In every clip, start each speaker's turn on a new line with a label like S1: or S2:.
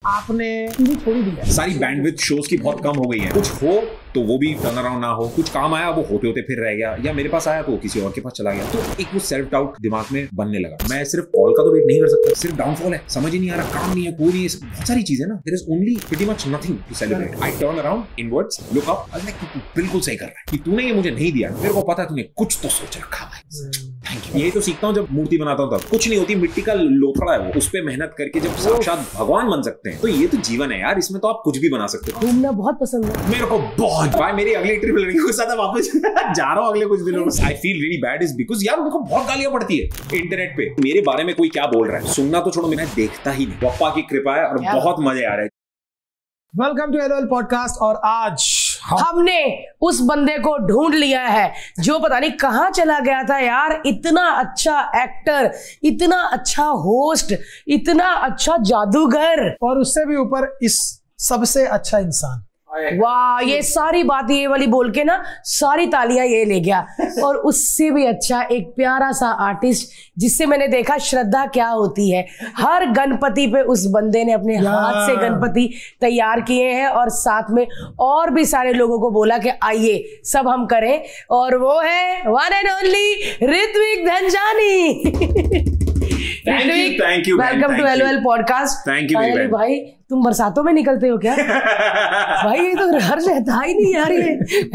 S1: आपने टीवी छोड़ी दी है।
S2: सारी बैंडविड्थ शोज की बहुत कम हो गई है। कुछ हो तो वो भी टर्न अराउंड ना हो, कुछ काम आया वो होते होते फिर रह गया, या मेरे पास आया तो किसी और के पास चला गया। तो एक वो सेल्फ डाउट दिमाग में बनने लगा। मैं सिर्फ कॉल का तो वेट नहीं कर सकता, सिर्फ डाउनफॉल है, समझ ही नहीं आ रहा, काम नहीं है, कोई नहीं है, बहुत सारी चीजें ना। There is only pretty much nothing to celebrate. I turn around inwards, look up, I like तू बिल्कुल सही कर रहा है कि तूने ये मुझे नहीं दिया, मेरे को पता है तूने कुछ तो सोच रखा है। Thank you. यही तो सीखता हूँ जब मूर्ति बनाता हूँ, तब कुछ नहीं होती, मिट्टी का लोथड़ा है वो, उस पे मेहनत करके जब साक्षात भगवान बन सकते हैं। तो ये तो जीवन है यार, इसमें तो आप कुछ भी बना सकते हो।
S1: घूमना बहुत पसंद है
S2: मेरे को बहुत। भाई मेरी अगली ट्रिप लड़की के साथ वापस जा रहा हूँ अगले कुछ दिनों में। आई feel really bad is because यार उनको बहुत गालियां पड़ती है इंटरनेट पे, मेरे बारे में कोई क्या बोल रहा है सुनना तो छोड़ो, मैं देखता ही नहीं। पप्पा की कृपा है और बहुत मजे आ रहे हैं।
S1: Welcome to LOL podcast. और आज
S3: हमने उस बंदे को ढूंढ लिया है जो पता नहीं कहां चला गया था यार। इतना अच्छा एक्टर, इतना अच्छा होस्ट, इतना अच्छा जादूगर,
S1: और उससे भी ऊपर इस सबसे अच्छा इंसान।
S3: वाह, ये सारी बात ये वाली बोल के ना सारी तालियां ये ले गया। और उससे भी अच्छा एक प्यारा सा आर्टिस्ट जिससे मैंने देखा श्रद्धा क्या होती है। हर गणपति पे उस बंदे ने अपने हाथ से गणपति तैयार किए हैं और साथ में और भी सारे लोगों को बोला कि आइए सब हम करें, और वो है one and only Ritvik Dhanjani.
S2: Thank you.
S3: Welcome to LOL podcast.
S2: Thank you
S3: भाई, तुम बरसातों में निकलते हो क्या? भाई ये तो हर रहता ही नहीं यार, ये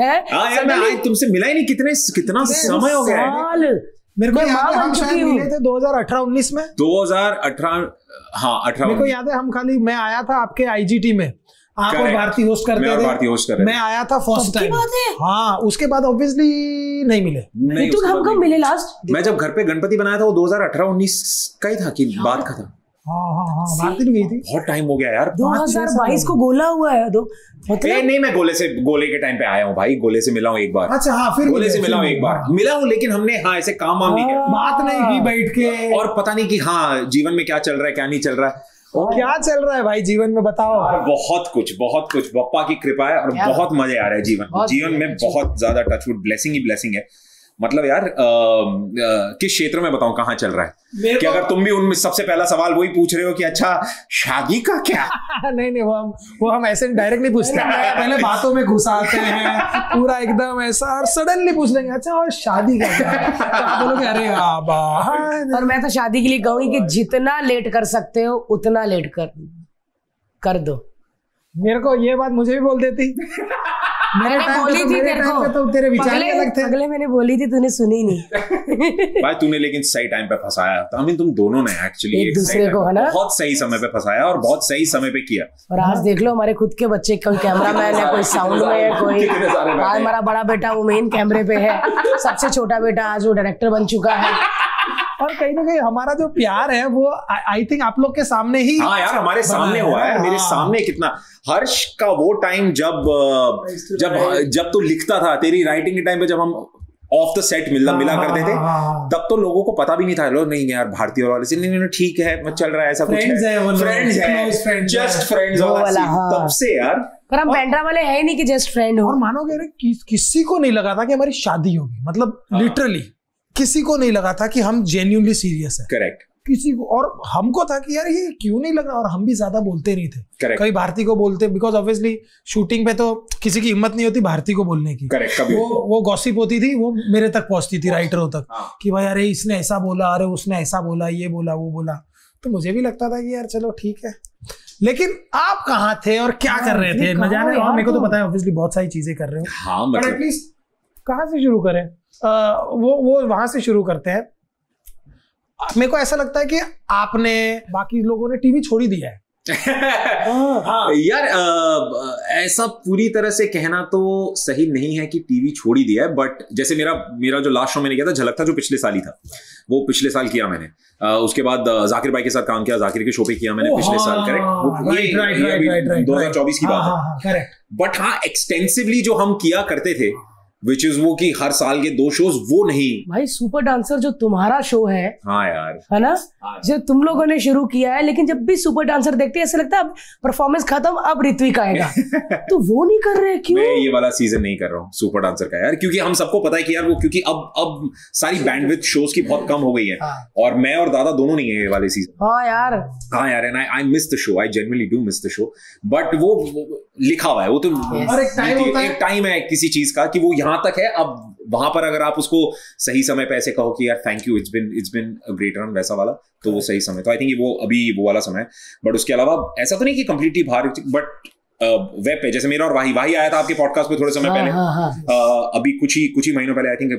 S3: है।
S2: यार मैं आज तुमसे मिला ही नहीं, कितना समय हो गया है।
S1: मेरे को याद है हम शायद मिले थे 2018-19 में।
S2: 2018, हाँ 18।
S1: मेरे को याद है मैं आया था आपके आईजीटी में, आप और भारती होस्ट करते थे।
S2: भारती होस्ट कर रहे थे।
S1: मैं आया था फर्स्ट टाइम। हाँ, उसके बाद ऑब्वियसली नहीं मिले।
S2: नहीं,
S3: तो हम कब मिले लास्ट?
S2: मैं जब घर पे गणपति बनाया था वो 2018-19 का ही था कि बात का था।
S1: हाँ, भारती भी गई थी।
S2: बहुत टाइम हो गया यार।
S3: 2022 को गोला हुआ है तो
S2: मतलब नहीं, मैं गोले के टाइम पे आया हूँ भाई, गोले से मिला हूँ एक बार।
S1: अच्छा हाँ, फिर
S2: गोले से मिला हूँ एक बार, मिला हूँ, लेकिन हमने हाँ ऐसे काम वाम नहीं किया,
S1: बात नहीं की बैठ के,
S2: और पता नहीं कि हाँ जीवन में क्या चल रहा है क्या नहीं चल रहा है।
S1: क्या चल रहा है भाई जीवन में, बताओ।
S2: बहुत कुछ बप्पा की कृपा है और बहुत मजे आ रहे हैं जीवन में। बहुत ज्यादा टचवुड ब्लेसिंग ही ब्लेसिंग है। मतलब यार किस क्षेत्र में बताऊं कहाँ चल रहा है कि अगर तुम भी उनमें सबसे पहला सवाल वही पूछ रहे हो कि अच्छा शादी का क्या?
S1: नहीं वो हम ऐसे डायरेक्ट नहीं पूछते। पहले बातों में घुसाते हैं पूरा एकदम ऐसा, और सडनली पूछ लेंगे अच्छा और शादी का क्या? तो आप बोलोगे अरे बाबा।
S3: और मैं तो शादी के लिए कहूंगी कि जितना लेट कर सकते हो उतना लेट कर दो।
S1: मेरे को ये बात मुझे भी बोल देती।
S3: मैंने बोली थी तेरे को,
S1: तो तेरे विचार अलग थे।
S3: अगले मैंने बोली थी, तूने सुनी नहीं।
S2: भाई तूने लेकिन सही टाइम पे फंसाया। तो तुम दोनों ने एक्चुअली
S3: एक दूसरे को है ना
S2: बहुत सही समय पे फंसाया और बहुत सही समय पे किया।
S3: और आज देख लो हमारे खुद के बच्चे, कोई कैमरामैन है, कोई साउंड में है, कोई आज हमारा बड़ा बेटा वो मेन कैमरे पे है, सबसे छोटा बेटा आज वो डायरेक्टर बन चुका है।
S1: और कहीं ना कहीं हमारा जो प्यार है वो आई थिंक आप लोग के सामने ही।
S2: हाँ यार, हमारे सामने हुआ है, मेरे सामने। कितना हर्ष का वो टाइम जब तू लिखता था, तेरी राइटिंग के टाइम पे जब हम ऑफ द सेट मिला करते थे, तब तो लोगों को पता भी नहीं था। लोग नहीं यार भारतीय वाले से नहीं ठीक है, चल रहा है, ऐसा कुछ है, फ्रेंड्स, जस्ट फ्रेंड्स वाला। तब से यार,
S3: पर हम बैंड्रा वाले हैं नहीं कि जस्ट फ्रेंड हो।
S1: और मानोगे किसी को नहीं लगा था कि हमारी शादी होगी, मतलब लिटरली किसी को नहीं लगा था कि हम जेन्युइनली सीरियस है।
S2: करेक्ट।
S1: किसी को, और हमको था कि यार ये क्यों नहीं लगा, और हम भी ज्यादा बोलते नहीं थे। कभी भारती को बोलते, बिकॉज ऑब्वियसली शूटिंग पे तो किसी की हिम्मत नहीं होती भारती को बोलने की।
S2: करेक्ट। कभी
S1: वो गॉसिप होती थी, वो मेरे तक पहुंचती थी, राइटरों तक, कि भाई अरे इसने ऐसा बोला, अरे उसने ऐसा बोला, ये बोला वो बोला। तो मुझे भी लगता था कि यार चलो ठीक है, लेकिन आप कहाँ थे और क्या कर रहे थे न जाने। और मेरे को तो पता है ऑब्वियसली बहुत सारी चीजें कर रहे हो, बट एटलीस्ट कहाँ से शुरू करें? वो वहां से शुरू करते हैं। मेरे को ऐसा लगता है कि आपने, बाकी लोगों ने टीवी छोड़ ही दिया है।
S2: यार ऐसा पूरी तरह से कहना तो सही नहीं है कि टीवी छोड़ ही दिया है, बट जैसे मेरा जो लास्ट शो मैंने किया था झलक था, जो पिछले साल ही था, वो पिछले साल किया मैंने। उसके बाद जाकिर भाई के साथ काम किया, जाकिर के शो पे किया मैंने पिछले साल। करेक्ट, 2024 की बात है। बट हाँ, एक्सटेंसिवली जो हम किया करते थे विच इज वो कि हर साल के 2 शोज वो नहीं।
S3: भाई सुपर डांसर जो तुम्हारा शो है,
S2: हाँ यार,
S3: है ना, जो तुम लोगों ने शुरू किया है, लेकिन जब भी सुपर डांसर देखते हैं ऐसा लगता है अब परफॉर्मेंस खत्म, अब ऋत्विक आएगा। तो वो नहीं कर रहे, क्यों?
S2: मैं ये वाला सीजन नहीं कर रहा हूँ सुपर डांसर का यार, क्योंकि हम सबको पता है कि यार वो, क्योंकि अब सारी बैंडविड्थ शोज की बहुत कम हो गई है, और मैं और दादा दोनों नहीं है ये वाले सीजन।
S3: हाँ यार,
S2: and I miss the show, I genuinely do miss the show, but वो लिखा हुआ है, वो तो एक टाइम है किसी चीज का कि वो यहाँ तक है। अब वहां पर अगर आप उसको सही समय पे ऐसे कहो कि यार thank you, it's been a great run, वैसा वाला, तो वो सही समय, तो आई थिंक वो अभी वो वाला समय है। बट उसके अलावा ऐसा तो नहीं कि कंप्लीटली बाहर, बट वेब पे जैसे मेरा और वाही आया था आपके पॉडकास्ट पे थोड़े समय पहले, अभी कुछ ही महीनों पहले, आई थिंक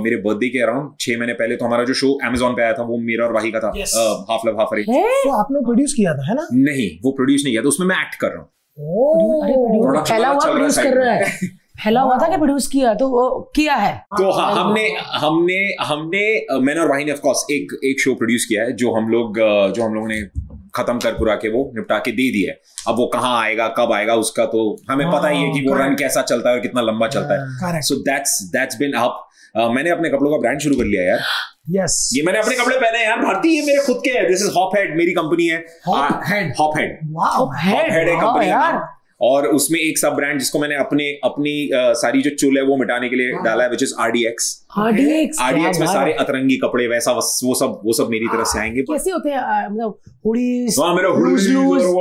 S2: मेरे बर्थडे के अराउंड 6 महीने पहले, तो हमारा जो शो Amazon पे आया था वो मेरा और वाही का था, हाफ लव हाफ अरेंज।
S1: तो आपने प्रोड्यूस किया था, है ना?
S2: नहीं, वो प्रोड्यूस नहीं किया था, उसमें मैं एक्ट कर रहा हूँ।
S3: पहला हुआ प्रोड्यूस कर रहा है, पहला हुआ था कि प्रोड्यूस किया, तो वो किया है।
S2: तो हाँ, हमने मैंने और वाही ने ऑफ कोर्स एक शो प्रोड्यूस किया है, जो हम लोगों ने खत्म कर पूरा के वो निपटा के दे दिया है। अब वो कहाँ आएगा, कब आएगा, उसका तो हमें पता ही है कि वो रन कैसा चलता है और कितना लंबा चलता है। So that's bin up. मैंने अपने कपड़ों का ब्रांड शुरू कर लिया यार।
S1: यस, ये
S2: मैंने अपने कपड़े पहने हैं यार, भारतीय, ये मेरे खुद के हैं। दिस इज हॉपहेड, मेरी कंपनी है हॉपहेड। हॉपहेड है कंपनी यार, और उसमें एक सब ब्रांड जिसको मैंने अपनी सारी जो चुल है वो मिटाने के लिए डाला है, विच इज RDX में सारे अतरंगी कपड़े, वैसा वो सब मेरी तरफ से आएंगे।
S3: कैसे होते हैं, मतलब हुडीज,
S2: मेरा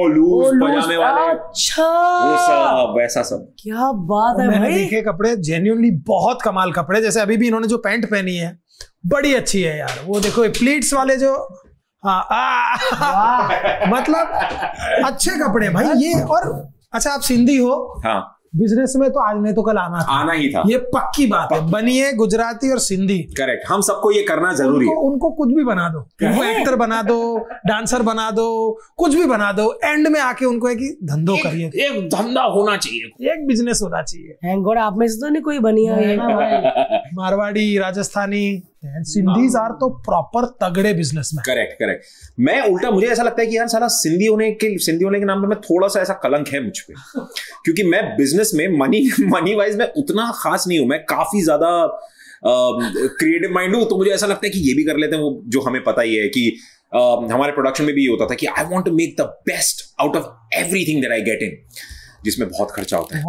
S2: लूज पजामे वाले,
S3: अच्छा,
S2: वो सब वैसा सब।
S3: क्या बात है
S1: मैंने
S3: भाई,
S1: देखे कपड़े जेन्युइनली बहुत कमाल कपड़े। जैसे अभी भी इन्होंने जो पैंट पहनी है बड़ी अच्छी है यार, वो देखो प्लीट्स वाले जो, मतलब अच्छे कपड़े भाई ये। और अच्छा, आप सिंधी हो?
S2: हाँ,
S1: बिजनेस में तो आज नहीं तो कल आना
S2: ही था,
S1: ये पक्की बात है। बनिए गुजराती और सिंधी,
S2: करेक्ट, हम सबको ये करना जरूरी है।
S1: उनको कुछ भी बना दो, उनको एक्टर बना दो, डांसर बना दो, कुछ भी बना दो, एंड में आके उनको है कि धंधो करिए,
S2: एक धंधा होना चाहिए,
S1: एक बिजनेस होना चाहिए।
S3: थैंक गॉड आप में से तो नहीं कोई बनिया है।
S1: मारवाड़ी, राजस्थानी, सिंधीज आर तो प्रॉपर तगड़े बिजनेस में।
S2: करेक्ट। मैं उल्टा, मुझे ऐसा लगता है कि यार साला सिंधी होने के नाम पे मैं थोड़ा सा ऐसा कलंक है मुझ पे, क्योंकि मैं बिजनेस में मनी वाइज में उतना खास नहीं हूं। मैं काफी ज्यादा क्रिएटिव माइंड हूं, तो मुझे ऐसा लगता है कि ये भी कर लेते हैं, वो जो हमें पता ही है कि हमारे प्रोडक्शन में भी ये होता था कि I want to make the best out of everything that I get in, जिसमें बहुत खर्चा होता है।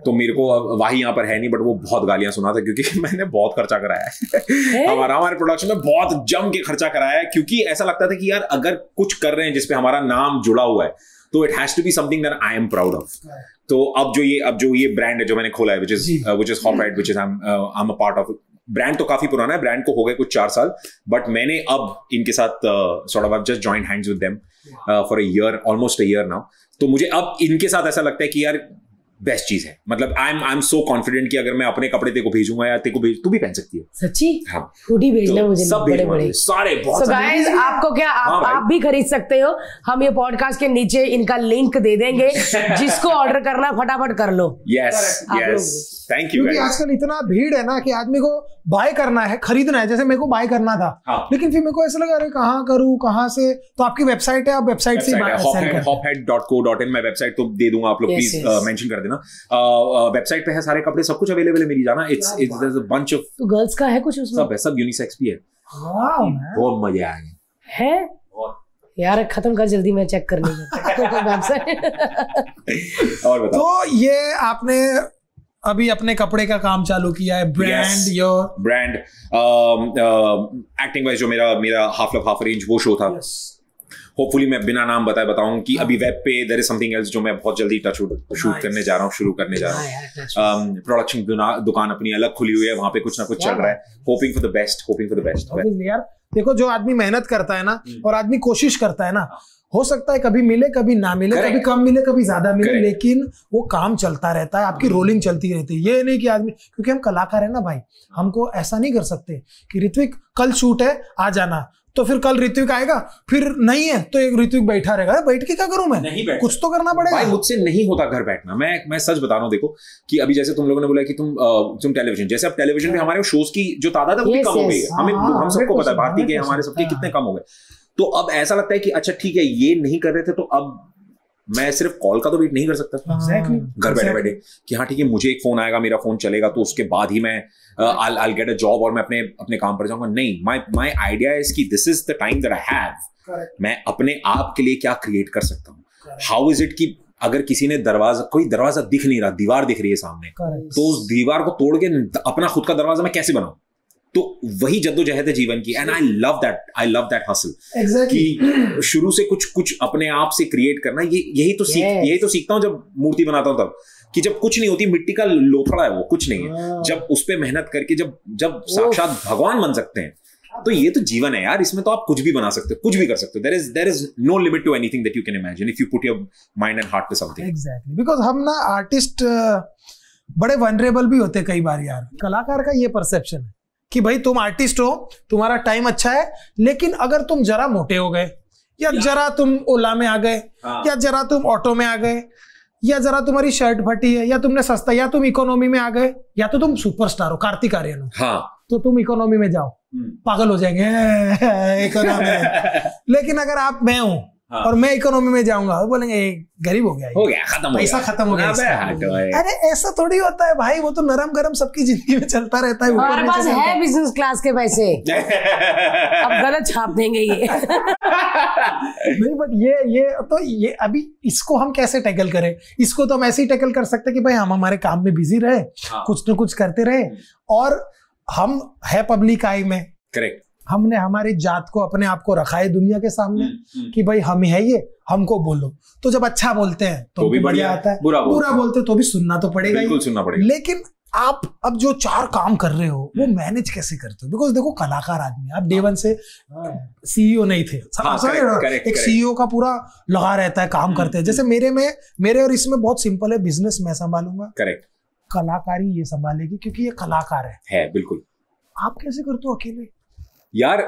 S2: तो मेरे को वाही यहाँ पर है नहीं, बट वो बहुत गालियां सुना था, क्योंकि मैंने बहुत खर्चा कराया है। हमारे प्रोडक्शन में बहुत जम के खर्चा कराया है, क्योंकि ऐसा लगता था कि यार अगर कुछ कर रहे हैं जिसपे हमारा नाम जुड़ा हुआ है, तो it has to be something that I am proud of. तो अब जो ये ब्रांड है जो मैंने खोला है, which is Hophead, which is I am a part of. Brand तो काफी पुराना है, ब्रांड को हो गए कुछ 4 साल, बट मैंने अब इनके साथ sort of just joined hands with them for a year, almost a year now. तो मुझे अब इनके साथ ऐसा लगता है कि यार बेस्ट चीज है, मतलब आई एम सो कॉन्फिडेंट कि अगर मैं अपने कपड़े तेको भेजूंगा या तेको तू भी पहन सकती है।
S3: सच्ची?
S2: हाँ,
S3: हुडी भेजना
S2: तो
S3: मुझे,
S2: सब बड़े सारे बहुत
S3: गाइस, आपको क्या आप भी खरीद सकते हो, हम ये पॉडकास्ट के नीचे इनका लिंक दे देंगे, जिसको ऑर्डर करना फटाफट कर लो।
S2: Yes, thank you.
S1: क्योंकि आजकल इतना भीड़ है ना कि आदमी को बाय करना है, खरीदना है। जैसे मेरे को बाय करना था, लेकिन फिर मेरे को ऐसा लगा अरे कहाँ करूँ, कहाँ से? तो आपकी वेबसाइट है, आप वेबसाइट से
S2: hophead.co.in, मैं वेबसाइट तो दे दूंगा, आप लोग प्लीज मेंशन कर देना। वेबसाइट पे है सारे कपड़े, सब कुछ अवेलेबल है, मिल जाना। इट्स अ बंच ऑफ,
S3: तो गर्ल्स का है कुछ उसमें?
S2: सब यूनिसेक्स भी है। बहुत मजा आएगा
S3: है यार, खत्म कर जल्दी, मैं चेक करने वेबसाइट।
S2: और बताओ।
S1: तो ये आपने अभी अपने कपड़े का काम चालू किया है, brand, your
S2: brand, acting wise जो मेरा हाफ लव हाफ अरेंज वो शो था। होपफुली मैं बिना नाम बताए बताऊं कि अभी वेब पे देयर इज समथिंग एल्स जो मैं बहुत जल्दी शूट करने जा रहा हूँ, शुरू करने जा रहा हूँ। प्रोडक्शन दुकान अपनी अलग खुली हुई है, वहां पे कुछ ना कुछ चल रहा है। Hoping for the best.
S1: यार देखो, जो आदमी मेहनत करता है ना, और आदमी कोशिश करता है ना, हो सकता है कभी मिले कभी ना मिले, कभी कम मिले कभी ज्यादा मिले, लेकिन वो काम चलता रहता है, आपकी रोलिंग चलती रहती है। ये नहीं कि आदमी, क्योंकि हम कलाकार है ना भाई, हमको ऐसा नहीं कर सकते कि ऋत्विक कल शूट है आ जाना, तो फिर कल ऋत्विक आएगा, फिर नहीं है तो एक ऋत्विक बैठा रहेगा। बैठ के क्या करूं मैं?
S2: नहीं बैठ,
S1: कुछ तो करना पड़ेगा
S2: भाई। मुझसे नहीं होता घर बैठना। मैं सच बता रहा हूँ, देखो कि अभी जैसे तुम लोगों ने बोला कि तुम टेलीविजन, जैसे अब टेलीविजन पे हमारे शोज की जो तादाद है वो भी कम हो गई है। हम सबको पता है भारतीय के हमारे सबके कितने कम हो गए। तो अब ऐसा लगता है कि अच्छा ठीक है, ये नहीं कर रहे थे, तो अब मैं सिर्फ कॉल का तो वेट नहीं कर सकता
S1: Exactly.
S2: घर बैठे बैठे कि हाँ ठीक है मुझे एक फोन आएगा, मेरा फोन चलेगा तो उसके बाद ही मैं I'll get a job और मैं अपने काम पर जाऊंगा। नहीं, my idea is कि this is the time that I have.
S1: Correct.
S2: मैं अपने आप के लिए क्या क्रिएट कर सकता हूँ। हाउ इज इट कि अगर किसी ने कोई दरवाजा दिख नहीं रहा, दीवार दिख रही है सामने, तो उस दीवार को तोड़ के अपना खुद का दरवाजा मैं कैसे बनाऊं? तो वही जद्दोजहद है जीवन की। And I love that hustle.
S1: Exactly.
S2: कि शुरू से कुछ अपने आप से क्रिएट करना। यही तो सीखता हूँ जब मूर्ति बनाता हूँ तब, कि जब कुछ नहीं होती, मिट्टी का लोथड़ा है वो, कुछ नहीं है। जब उस पे मेहनत करके जब साक्षात भगवान बन सकते हैं, तो ये तो जीवन है यार। इसमें तो आप कुछ भी बना सकते हो, कुछ भी कर सकते हो। there is no limit to anything that you can imagine if you put your mind and heart to something.
S1: Exactly. Because हम ना आर्टिस्ट बड़े वनरेबल भी होते कई बार यार। कलाकार का ये परसेप्शन है कि भाई तुम आर्टिस्ट हो, तुम्हारा टाइम अच्छा है, लेकिन अगर तुम जरा मोटे हो गए, या जरा तुम ओला में आ गए, या जरा तुम ऑटो में आ गए, या जरा तुम्हारी शर्ट फटी है, या तुमने सस्ता, या तुम इकोनॉमी में आ गए, या तो तुम सुपरस्टार हो, कार्तिक आर्यन हो,
S2: हाँ,
S1: तो तुम इकोनॉमी में जाओ, पागल हो जाएंगे इकोनॉमी में। लेकिन अगर आप मैं हूं और मैं इकोनॉमी में जाऊंगा, वो बोलेंगे गरीब हो गया,
S2: खत्म हो
S1: पैसा खत्म हो गया। अरे ऐसा थोड़ी होता है भाई, वो तो नरम गरम सबकी जिंदगी में चलता रहता है।
S3: हमारे पास है बिजनेस क्लास के पैसे, अब गलत छाप देंगे ये।
S1: नहीं, बट ये अभी इसको हम कैसे टैकल करें? इसको तो हम ऐसे ही टैकल कर सकते हैं कि भाई हम हमारे काम में बिजी रहे, कुछ न कुछ करते रहे, और हम है पब्लिक आई में।
S2: करेक्ट।
S1: हमने हमारी जात को, अपने आप को रखा है दुनिया के सामने कि भाई हम है ये, हमको बोलो। तो जब अच्छा बोलते हैं तो भी बढ़िया आता है, बुरा बोलते तो भी सुनना तो पड़ेगा,
S2: बिल्कुल सुनना पड़ेगा।
S1: लेकिन आप अब जो 4 काम कर रहे हो वो मैनेज कैसे करते हो? बिकॉज देखो कलाकार आदमी, आप डे वन से सीईओ नहीं थे। एक सीईओ का पूरा लगा रहता है, काम करते हैं। जैसे मेरे और इसमें बहुत सिंपल है, बिजनेस मैं संभालूंगा,
S2: करेक्ट,
S1: कलाकारी ये संभालेगी, क्योंकि ये कलाकार है।
S2: बिल्कुल।
S1: आप कैसे करते हो अकेले?
S2: यार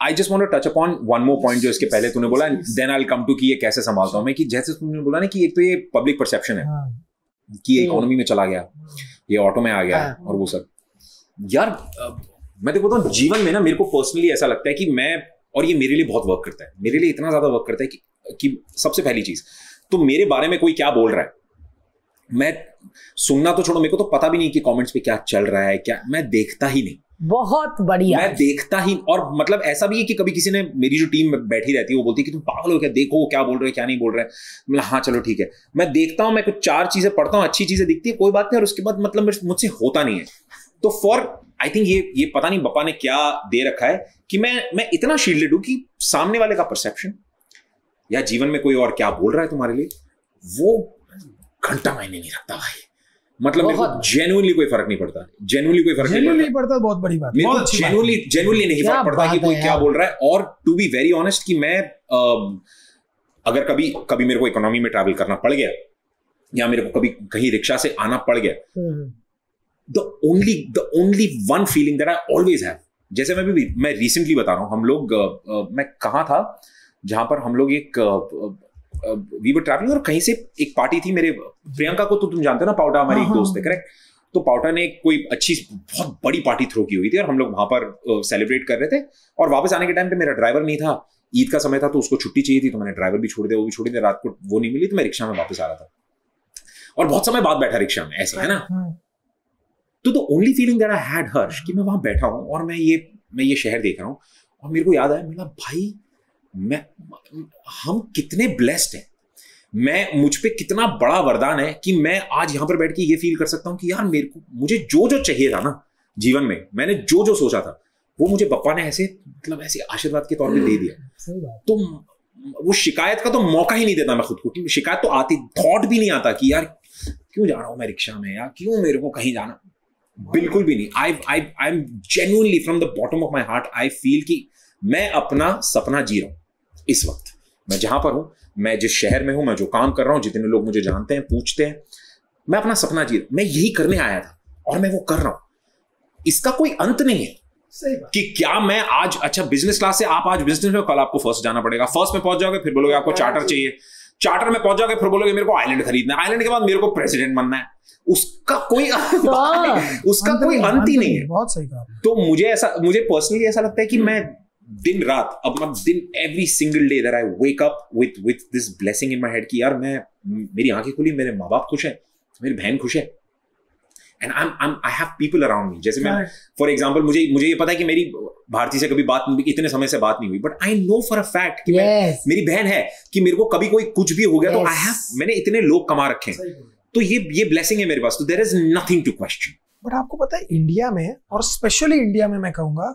S2: I just want to touch upon one more point जो इसके पहले तूने बोला, then I will come to कि ये कैसे संभालता हूं मैं। कि जैसे तुमने बोला ना कि एक तो ये पब्लिक परसेप्शन है कि ये इकोनॉमी में चला गया, ये ऑटो में आ गया, और वो सब। यार मैं देखो तो जीवन में ना, मेरे को पर्सनली ऐसा लगता है कि और ये मेरे लिए बहुत वर्क करता है, मेरे लिए इतना ज्यादा वर्क करता है कि सबसे पहली चीज तो मेरे बारे में कोई क्या बोल रहा है, मैं सुनना तो छोड़ो, मेरे को तो पता भी नहीं कि कमेंट्स पे क्या चल रहा है, क्या, मैं देखता ही नहीं।
S3: बहुत बढ़िया,
S2: मैं देखता ही। और मतलब ऐसा भी है कि कभी किसी ने, मेरी जो टीम बैठी रहती है वो बोलती है कि तुम पागल हो क्या, देखो क्या बोल रहे हैं क्या नहीं बोल रहे हैं। मतलब हाँ चलो ठीक है, मैं देखता हूँ, मैं कुछ 4 चीजें पढ़ता हूँ, अच्छी चीजें दिखती है, कोई बात नहीं, और उसके बाद मतलब मुझसे होता नहीं है। तो आई थिंक ये पता नहीं बप्पा ने क्या दे रखा है कि मैं इतना शील्डेड हूं कि सामने वाले का परसेप्शन या जीवन में कोई और क्या बोल रहा है तुम्हारे लिए, वो घंटा मायने नहीं रखता भाई। मतलब मेरे को जेन्युइनली कोई फर्क नहीं पड़ता, जेन्युइनली कोई फर्क नहीं
S1: पड़ता। बहुत बड़ी बात,
S2: मेरे को जेन्युइनली नहीं फर्क पड़ता कि कोई क्या बोल रहा है। और टू बी वेरी ऑनेस्ट कि मैं अगर कभी मेरे को इकोनॉमी में ट्रैवल करना पड़ गया, या मेरे को कभी कहीं रिक्शा से आना पड़ गया, the only one feeling that I always have, जैसे मैं रिसेंटली बता रहा हूँ, हम लोग मैं कहाँ था जहां पर हम लोग एक वी वर ट्रैवलिंग, और कहीं से एक पार्टी थी, मेरे प्रियंका को तो तुम जानते हो ना, पाउटा हमारी एक दोस्त है, करेक्ट। तो पाउटा ने कोई अच्छी बहुत बड़ी पार्टी थ्रो की हुई थी, और हम लोग वहां पर सेलिब्रेट कर रहे थे। और वापस आने के टाइम पे मेरा ड्राइवर नहीं था, ईद का समय था, तो उसको छुट्टी चाहिए थी, तो मैंने ड्राइवर भी छोड़ दिया, वो भी छोड़ दिया, रात को वो नहीं मिली, तो मैं रिक्शा में वापस आ रहा था, और बहुत समय बाद बैठा रिक्शा में, ऐसे है ना। तो the only feeling that I had, Harsh, कि मैं वहां बैठा हूं और मैं ये शहर देख रहा हूं, और मेरे को याद आया, मेरा भाई हम कितने ब्लेस्ड हैं, मुझ पे कितना बड़ा वरदान है कि मैं आज यहां पर बैठ के ये फील कर सकता हूं कि यार मुझे जो चाहिए था ना जीवन में, मैंने जो सोचा था, वो मुझे बप्पा ने ऐसे आशीर्वाद के तौर पे दे दिया। तो वो शिकायत का तो मौका ही नहीं देता मैं खुद को, कि शिकायत तो आती, थॉट भी नहीं आता कि यार क्यों जा रहा हूं मैं रिक्शा में, या क्यों मेरे को कहीं जाना, बिल्कुल भी नहीं। I am genuinely from the bottom of my heart I feel कि मैं अपना सपना जी रहा हूं इस वक्त। मैं जहां पर हूं, मैं जिस शहर में हूं, मैं जो काम कर रहा हूं, जितने लोग मुझे जानते हैं, पूछते हैं, मैं अपना सपना जी रहा हूं, मैं यही करने आया था और मैं वो कर रहा हूं। इसका कोई अंत नहीं है कि क्या मैं आज, अच्छा बिजनेस क्लास से आप आज बिजनेस में, कल आपको फर्स्ट जाना पड़ेगा, फर्स्ट में पहुंच जाओगे, फिर बोलोगे आपको चार्टर चाहिए, चार्टर में पहुंच जाओगे, फिर बोलोगे मेरे को आइलैंड खरीदना है, आइलैंड के बाद मेरे को प्रेसिडेंट बनना है। उसका कोई अंत ही नहीं है।
S1: बहुत सही कहा।
S2: तो मुझे पर्सनली ऐसा लगता है कि मैं दिन रात अपना दिन every single day that I wake up with this blessing in my head कि यार मेरी आंखें खुली, मेरे माँ बाप खुश है, मेरी बहन खुश है, and I have people around me. जैसे मैं फॉर एग्जांपल मुझे ये पता है कि मेरी भारती से कभी इतने समय से बात नहीं हुई, but I know for a fact कि मेरी बहन है कि मेरे को कभी कोई कुछ भी हो गया तो मैंने इतने लोग कमा रखे हैं, तो ये ब्लेसिंग है मेरे पास, तो there is nothing to question.
S1: But आपको पता है इंडिया में, और स्पेशली इंडिया में मैं कहूंगा,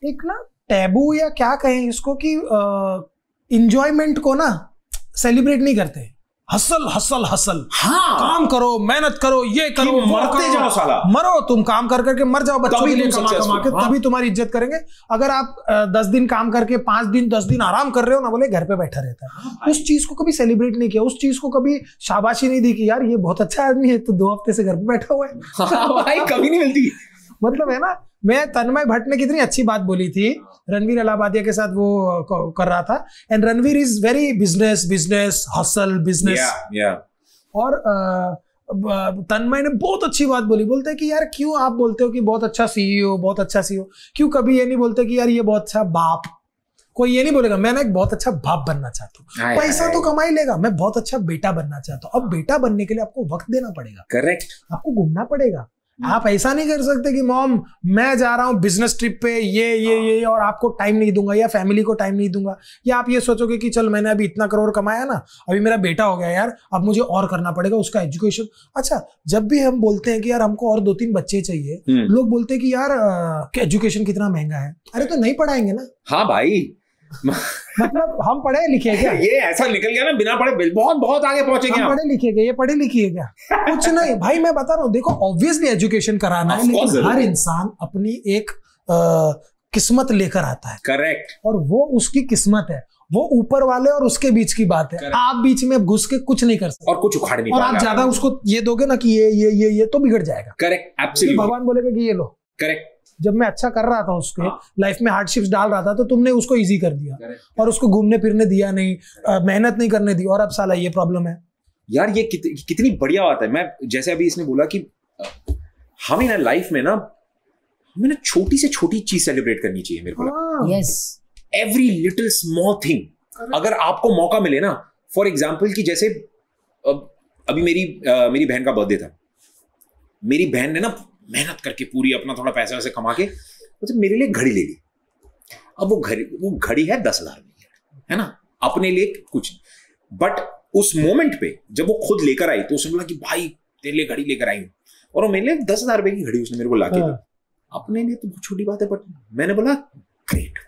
S1: एक ना टैबू या क्या कहें इसको कि इंजॉयमेंट को ना सेलिब्रेट नहीं करते. हसल हसल हसल,
S2: हाँ,
S1: काम करो, मेहनत करो, ये करो,
S2: मरते जाओ साला,
S1: मरो, तुम काम कर करके मर जाओ बच्चों के लिए कमा के, तभी तुम्हारी इज्जत करेंगे. अगर आप 10 दिन काम करके 5 दिन 10 दिन आराम कर रहे हो ना, बोले घर पे बैठा रहता है. उस चीज को कभी सेलिब्रेट नहीं किया, उस चीज को कभी शाबाशी नहीं दी कि यार ये बहुत अच्छा आदमी है, तो 2 हफ्ते से घर पे बैठा हुआ है.
S2: भाई कभी नहीं मिलती.
S1: मतलब है ना, मैं तन्मय भट्ट ने कितनी अच्छी बात बोली थी, रणवीर अलाहाबादिया के साथ वो कर रहा था, and Ranveer is very business hustle business. और तन्मय ने बहुत अच्छी बात बोली, बोलते हैं कि यार क्यों आप बोलते हो कि बहुत अच्छा सीईओ, बहुत अच्छा सीईओ, क्यों कभी ये नहीं बोलते कि यार ये बहुत अच्छा बाप. कोई ये नहीं बोलेगा मैं ना एक बहुत अच्छा बाप बनना चाहता हूँ, पैसा तो कमा ही लेगा, मैं बहुत अच्छा बेटा बनना चाहता हूँ. अब बेटा बनने के लिए आपको वक्त देना पड़ेगा,
S2: करेक्ट,
S1: आपको घूमना पड़ेगा. आप ऐसा नहीं कर सकते कि मॉम मैं जा रहा हूँ बिजनेस ट्रिप पे, ये और आपको टाइम नहीं दूंगा या फैमिली को टाइम नहीं दूंगा, या आप ये सोचोगे कि चल मैंने अभी इतना करोड़ कमाया ना, अभी मेरा बेटा हो गया यार, अब मुझे और करना पड़ेगा उसका एजुकेशन. अच्छा, जब भी हम बोलते हैं कि यार हमको और 2-3 बच्चे चाहिए, लोग बोलते हैं कि यार एजुकेशन कितना महंगा है. अरे तो नहीं पढ़ाएंगे ना.
S2: हाँ भाई,
S1: मतलब हम पढ़े लिखे क्या?
S2: ये ऐसा निकल गया ना, बिना पढ़े बहुत आगे पहुंचेंगे.
S1: हम पढ़े लिखे गए, ये पढ़े लिखी है क्या? कुछ नहीं भाई, मैं बता रहा हूँ, देखो ऑब्वियसली एजुकेशन कराना है, लेकिन हर इंसान अपनी एक किस्मत लेकर आता है.
S2: करेक्ट.
S1: और वो उसकी किस्मत है, वो ऊपर वाले और उसके बीच की बात है. Correct. आप बीच में घुस के कुछ नहीं कर सकते
S2: और कुछ उखाड़ नहीं,
S1: और आप ज्यादा उसको ये दोगे ना कि ये तो बिगड़ जाएगा.
S2: Correct, absolutely.
S1: भगवान बोलेगा कि ये लो.
S2: करेक्ट.
S1: जब मैं अच्छा कर रहा था उसके लाइफ में हार्डशिप्स डाल रहा था, तो तुमने उसको इजी कर दिया और उसको घूमने फिरने दिया नहीं, मेहनत नहीं करने दी, और अब साला ये प्रॉब्लम है.
S2: यार ये कितनी बढ़िया बात है. मैं जैसे अभी इसने बोला कि हमें ना लाइफ में ना हमें ना छोटी से छोटी चीज सेलिब्रेट करनी चाहिए. मेरे को
S3: yes,
S2: every little small thing. अगर आपको मौका मिले ना, फॉर एग्जाम्पल कि जैसे अभी मेरी बहन का बर्थडे था, मेरी बहन ने ना मेहनत करके पूरी अपना थोड़ा पैसा वैसे कमा के तो मेरे लिए घड़ी ले ली. अब वो घड़ी है 10,000 में, है ना, अपने लिए कुछ. बट उस मोमेंट पे जब वो खुद लेकर आई तो उसने बोला कि भाई तेरे लिए घड़ी लेकर आई हूं, और वो मेरे लिए 10,000 रुपए की घड़ी उसने मेरे को ला के दी. अपने लिए तो बहुत छोटी बात है, बट मैंने बोला ग्रेट,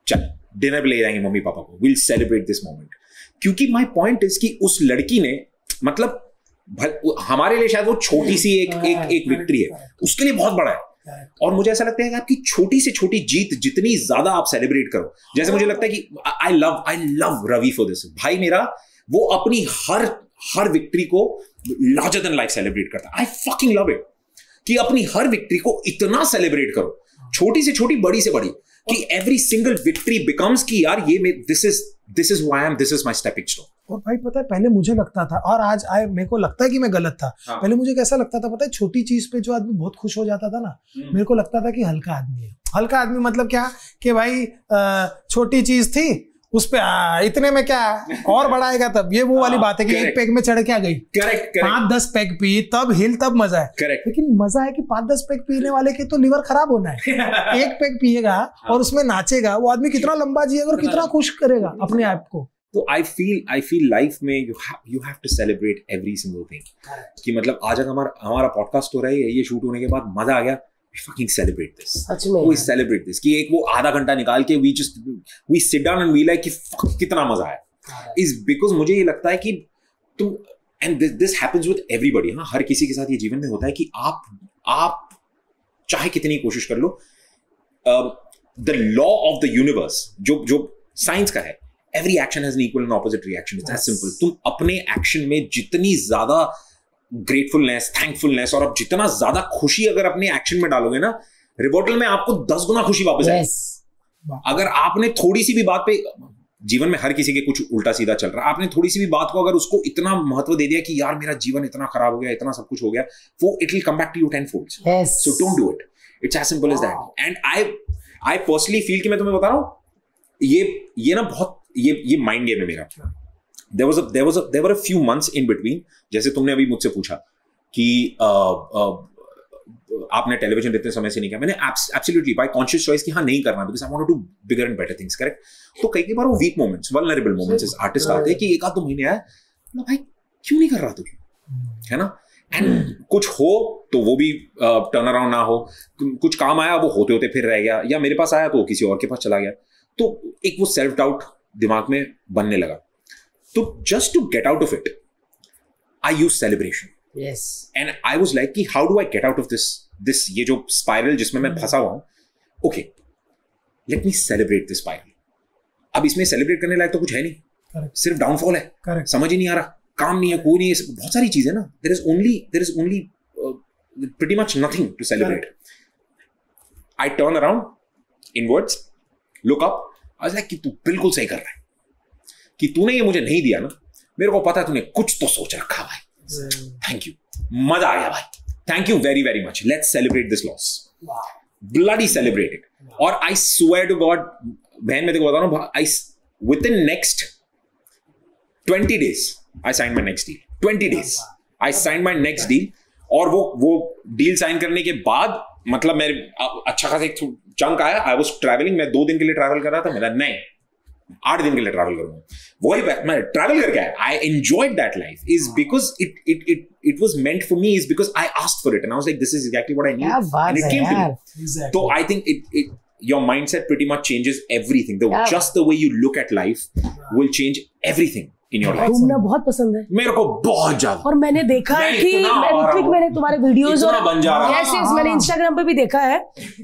S2: चल डिनर पे ले जाएंगे मम्मी पापा को, विल सेलिब्रेट दिस मोमेंट. क्योंकि माई पॉइंट इज कि उस लड़की ने, मतलब हमारे लिए शायद वो छोटी सी एक विक्ट्री है, उसके लिए बहुत बड़ा है. और मुझे ऐसा लगता है कि आपकी छोटी से छोटी जीत जितनी ज्यादा आप सेलिब्रेट करो, जैसे मुझे लगता है कि I love Ravi for this. भाई मेरा वो अपनी हर विक्ट्री को लार्जर देन लाइफ सेलिब्रेट करता है. आई फकिंग लव इट कि अपनी हर विक्ट्री को इतना सेलिब्रेट करो, छोटी से छोटी, बड़ी से बड़ी, कि एवरी सिंगल विक्ट्री बिकम्स कि यार ये this is who I am, this is my stepping stone.
S1: और भाई पता है पहले मुझे लगता था, और आज मेरे को लगता है कि मैं गलत था. पहले मुझे कैसा लगता था पता है, छोटी चीज पे जो आदमी बहुत खुश हो जाता था ना, मेरे को लगता था कि हल्का आदमी है. हल्का आदमी मतलब क्या कि भाई छोटी चीज थी उस पे इतने में क्या और बढ़ाएगा, तब ये वो वाली बात है कि एक पैक में चढ़ के आ गई.
S2: करेक्ट.
S1: 5-10 पैक पी तब हिल, तब मजा है.
S2: करेक्ट.
S1: लेकिन मजा है कि 5-10 पैक पीने वाले के तो लिवर खराब होना है. एक पैक पिएगा और उसमें नाचेगा, वो आदमी कितना लंबा जिएगा और कितना खुश करेगा अपने आप को.
S2: तो आई फील लाइफ में you have to celebrate every single thing. कि मतलब आज अगर हमारा पॉडकास्ट हो रहा है, ये शूट होने के बाद मजा आ गया, fucking celebrate this. We celebrate this. कि एक वो आधा घंटा निकाल के we sit down and we like कि कितना मजा आया. Is because मुझे ये लगता है कि तुम, and this happens with everybody, हाँ, हर किसी के साथ ये जीवन में होता है कि आप चाहे कितनी कोशिश कर लो, the law of the universe जो साइंस का है, every action has an equal and opposite reaction. It's as simple. तुम अपने एक्शन में जितनी ज्यादा ग्रेटफुलनेस, थैंकफुलनेस और अब जितना ज्यादा खुशी अगर अपने एक्शन में डालोगे ना, रिवर्टल में आपको 10 गुना खुशी वापस आएगी. अगर आपने थोड़ी सी भी बात पे, जीवन में हर किसी के कुछ उल्टा सीधा चल रहा है, आपने थोड़ी सी भी बात को अगर उसको इतना महत्व दे दिया कि यार मेरा जीवन इतना खराब हो गया, इतना सब कुछ हो गया, वो it will come back to you 10 folds. So don't do it. It's as simple as that. And I personally feel कि मैं तुम्हें बता रहा हूँ, ये ना बहुत ये माइंड गेम है मेरा. there were a few months in between, जैसे तुमने अभी मुझसे पूछा कि आपने टेलीविजन इतने समय से नहीं किया. मैंने एब्सोल्युटली बाय कॉन्शियस चॉइस कि हाँ नहीं करना, because I want to do bigger and better things. Correct. तो कई बार वो weak moments, vulnerable moments artist आते हैं कि एक आध 2 महीने आया ना, भाई क्यों नहीं कर रहा तू, है ना. एंड कुछ हो तो वो भी टर्न अराउंड ना हो, कुछ काम आया वो होते होते फिर रह गया, या मेरे पास आया तो किसी और के पास चला गया. तो एक वो सेल्फ डाउट दिमाग में बनने लगा. तो just to get out of it I use celebration.
S3: Yes.
S2: And I was like कि how do I get out of this ये जो स्पाइरल जिसमें मैं फंसा हुआ हूं. Okay, let me celebrate this spiral. अब इसमें सेलिब्रेट करने लायक तो कुछ है नहीं.
S1: Correct.
S2: सिर्फ डाउनफॉल है.
S1: Correct.
S2: समझ ही नहीं आ रहा, काम नहीं है, कोई नहीं है, बहुत सारी चीजें ना. There is only pretty much nothing to celebrate. I turn around inwards, look up. I was like कि तू बिल्कुल सही कर रहा है, कि तूने ये मुझे नहीं दिया ना, मेरे को पता है तूने कुछ तो सोच रखा भाई. थैंक यू, मजा आ गया भाई. Thank you very very much. Let's celebrate this loss. Bloody celebrate it. और आई स्वेयर टू गॉड, बहन मैं तेको बता रहा हूँ, I within next 20 days I signed my next deal. 20 days I signed my next deal. और वो deal sign करने के बाद मतलब मेरे अच्छा खासा एक चंक आया. आई वाज ट्रैवलिंग, मैं 2 दिन के लिए ट्रैवल कर रहा था. मेरा नहीं 8 दिन के लिए ट्रैवल करूंगा. वही मैं ट्रैवल करके आया. I enjoyed that life is because it was meant for me, is because I asked for it and I was like this is exactly what I need and it came to me. तो I think it your mindset pretty much changes everything. Just the way you look at life will change everything in your life.
S3: घूमना बहुत पसंद है
S2: मेरे को बहुत ज्यादा. और
S3: मैंने देखा है कि मैंने तुम्हारे वीडियोस और
S2: yes,
S3: मैंने इंस्टाग्राम पे भी देखा है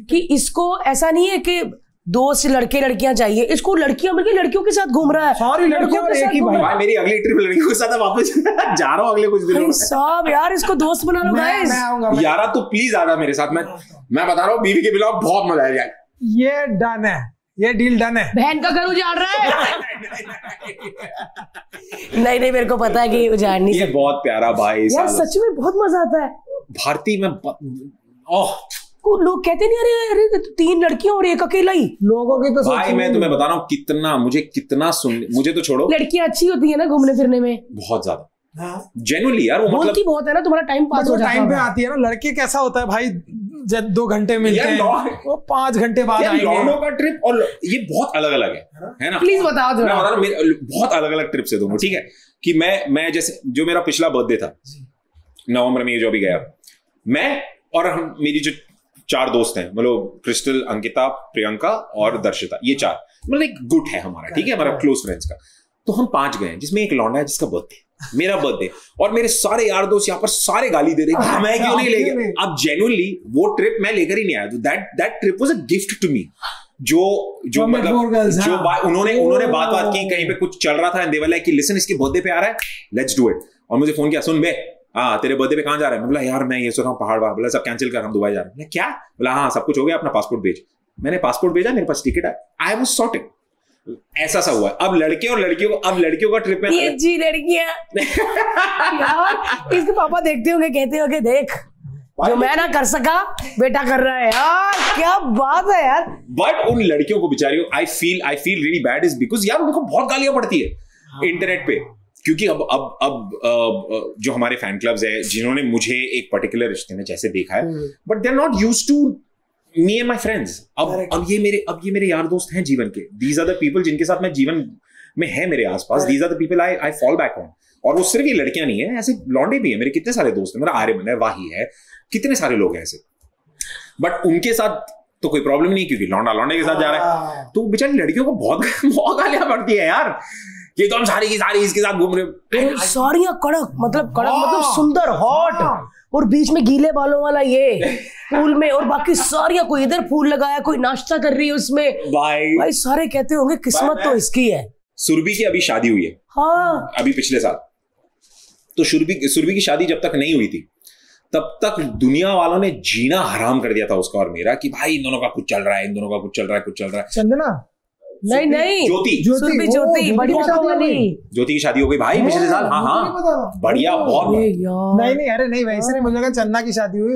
S3: कि इसको ऐसा नहीं है कि दोस्त लड़के-लड़कियां चाहिए, इसको लड़कियां बल्कि लड़कियों के साथ घूम रहा है.
S1: सारी लड़कियों के साथ घूम रहा है.
S2: मेरी अगली ट्रिप लड़कियों के साथ वापस जा रहा हूँ अगले कुछ दिनों में.
S3: सब यार इसको दोस्त बना लो गाइस.
S1: मैं आऊंगा
S2: यारा, तो प्लीज आना मेरे साथ. मैं बता रहा हूँ, बीवी के बिना बहुत मजा आएगा.
S1: ये डन है, ये डील डन है.
S3: बहन का घर उजाड़ रहा है. नहीं मेरे को पता है कि उजाड़ नहीं.
S2: ये बहुत प्यारा भाई
S3: यार, सच में बहुत मजा आता है.
S2: भारती में
S3: लोग कहते नहीं अरे 3 लड़कियां और एक अकेला ही.
S1: लोगों की तो
S2: भाई मैं तुम्हें बता रहा हूँ कितना मुझे तो छोड़ो,
S3: लड़कियां अच्छी होती है ना घूमने फिरने में
S2: बहुत ज्यादा. जेन्युइनली यार, वो मतलब
S3: बहुत है ना, तुम्हारा टाइम पास हो जाता है.
S1: टाइम पे आती है ना. लड़के कैसा होता है भाई, जब 2 घंटे मिलते हैं वो 5 घंटे बाद आएंगे.
S2: लॉन्डो का ट्रिप और ये बहुत अलग अलग है ना.
S3: प्लीज बताओ
S2: मैं बता रहा हूँ, बहुत अलग अलग ट्रिप्स है दोनों. ठीक है कि मैं जैसे जो मेरा पिछला बर्थडे था नवंबर में, ये जो भी गया, मैं और हम मेरी जो 4 दोस्त हैं, मतलब क्रिस्टल, अंकिता, प्रियंका और दर्शिता, ये 4 मतलब एक गुट है हमारा. ठीक है, हमारा क्लोज फ्रेंड्स का. तो हम 5 गए, जिसमें एक लौंडा है जिसका बर्थडे, मेरा बर्थडे, और मेरे सारे यार दोस्त यहाँ पर सारे गाली दे रहे हैं मैं क्यों नहीं ले गया. अब जेन्युइनली वो ट्रिप मैं लेकर ही नहीं आया. तो that trip was a gift to me. जो मतलब जो उन्होंने बात की, कहीं पे कुछ चल रहा था एंड दे वर लाइक कि लिसन, इसके बर्थडे पे आ रहा है, लेट्स डू इट. और मुझे फोन किया, सुन बे, हाँ तेरे बर्थडे पे कहाँ जा रहा है? बोला यार मैं ये सोच रहा हूँ पहाड़ वहाड़. बोला सब कैंसिल कर, हम दुबई जा रहे हैं. क्या? बोला हाँ सब कुछ हो गया, अपना पासपोर्ट भेज. मैंने पासपोर्ट भेजा, मेरे पास टिकट है, आई वाज सॉर्टेड. ऐसा सा हुआ. अब लड़कियों का ट्रिप में
S3: ये जी लड़कियां यार, इसके पापा देखते होंगे, कहते होंगे देख जो मैं ना कर सका बेटा कर रहा है. यार क्या बात है यार.
S2: बट उन लड़कियों को बेचारियों I feel really bad is because यार उनको बहुत गालियां पड़ती है इंटरनेट पे. क्योंकि अब जो हमारे फैन क्लब्स है, जिन्होंने मुझे एक पर्टिकुलर रिश्ते में जैसे देखा है, but they are not used to me and my friends. अब ये मेरे यार दोस्त हैं जीवन के. दीज आर द पीपल जिनके साथ मैं जीवन में है मेरे आसपास. These are the people I fall back on. और वो सिर्फ ये लड़कियां नहीं है, ऐसे लौंडे भी हैं. मेरे कितने सारे दोस्त हैं, मेरा आर्यमन है, वाही है, कितने सारे लोग हैं ऐसे. बट उनके साथ तो कोई प्रॉब्लम नहीं, क्योंकि लौंडे के साथ जा रहा है. तो बेचारी लड़कियों को बहुत गालियां पड़ती है यार, कि तो हम सारी की सारी इसके साथ घूम रहे हो.
S3: सारियां कड़क मतलब सुंदर, हॉट, और बीच में गीले बालों वाला ये फूल में, और बाकी सारियां, कोई इधर फूल लगाया, कोई नाश्ता कर रही है उसमें. भाई सारे कहते होंगे किस्मत तो इसकी है.
S2: सुरभि की अभी शादी हुई है.
S3: हाँ,
S2: अभी पिछले साल. तो सुरभि की शादी जब तक नहीं हुई थी, तब तक दुनिया वालों ने जीना हराम कर दिया था उसका और मेरा, कि भाई इन दोनों का कुछ चल रहा है, इन दोनों का कुछ चल रहा है.
S1: चंदना
S3: नहीं
S2: ज्योति
S3: बढ़िया वाली
S2: ज्योति की शादी हो गई भाई पिछले साल। हाँ बढ़िया बहुत।
S1: नहीं अरे नहीं वैसे नहीं, मुझे लगा चन्ना की शादी हुई।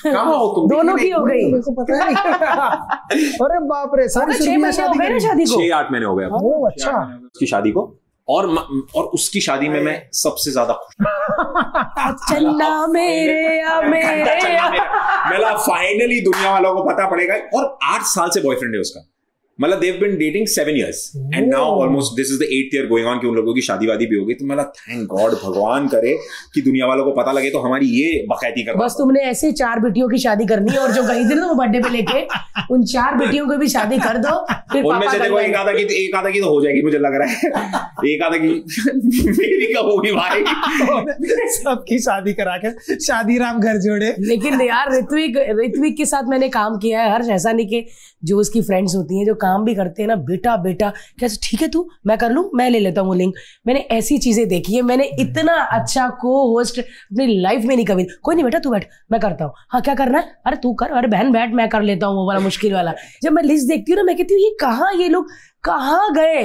S2: कहाँ हो तुम?
S3: दोनों की हो गई,
S1: मेरे को पता नहीं। अरे बाप रे,
S3: 6 महीने हो गए ना शादी को।
S2: 6-8 महीने हो गए
S1: अच्छा
S2: उसकी शादी को। और उसकी शादी में मैं सबसे ज्यादा खुश।
S3: चन्ना मेरे
S2: मेरा फाइनली दुनिया वालों को पता पड़ेगा। और 8 साल से बॉयफ्रेंड है उसका, मतलब they've been dating 7 years and now almost this is the 8th year going on कि उन लोगों की शादी वादी भी हो गई। तो मतलब थैंक गॉड, भगवान करे कि दुनिया वालों को पता लगे तो हमारी ये बाकायदी कर।
S3: बस तुमने ऐसे 4 बेटियों की शादी करनी है और जो गई थी ना वो बर्थडे पे लेके उन 4 बेटियों को भी शादी कर दो। फिर
S2: उनमें से देखो एक आधा की तो हो जाएगी मुझे लग रहा है। एक आधा की मेरी कब होगी भाई?
S1: सबकी शादी करा के शादी राम घर जोड़े।
S3: लेकिन यार ऋत्विक के साथ मैंने काम किया है। हर्ष ऐसा नहीं कि जो उसकी फ्रेंड्स होती हैं जो काम भी करते हैं ना, बेटा कैसे ठीक है तू, मैं कर लूं, मैं ले लेता हूँ लिंक। मैंने ऐसी चीजें देखी है, मैंने इतना अच्छा को होस्ट अपनी लाइफ में नहीं कभी। कोई नहीं बेटा तू बैठ, मैं करता हूँ। हाँ क्या करना है? अरे तू कर, अरे बहन बैठ, मैं कर लेता हूँ वो वाला मुश्किल वाला। जब मैं लिस्ट देखती हूँ ना मैं कहती हूँ ये लोग कहाँ गए?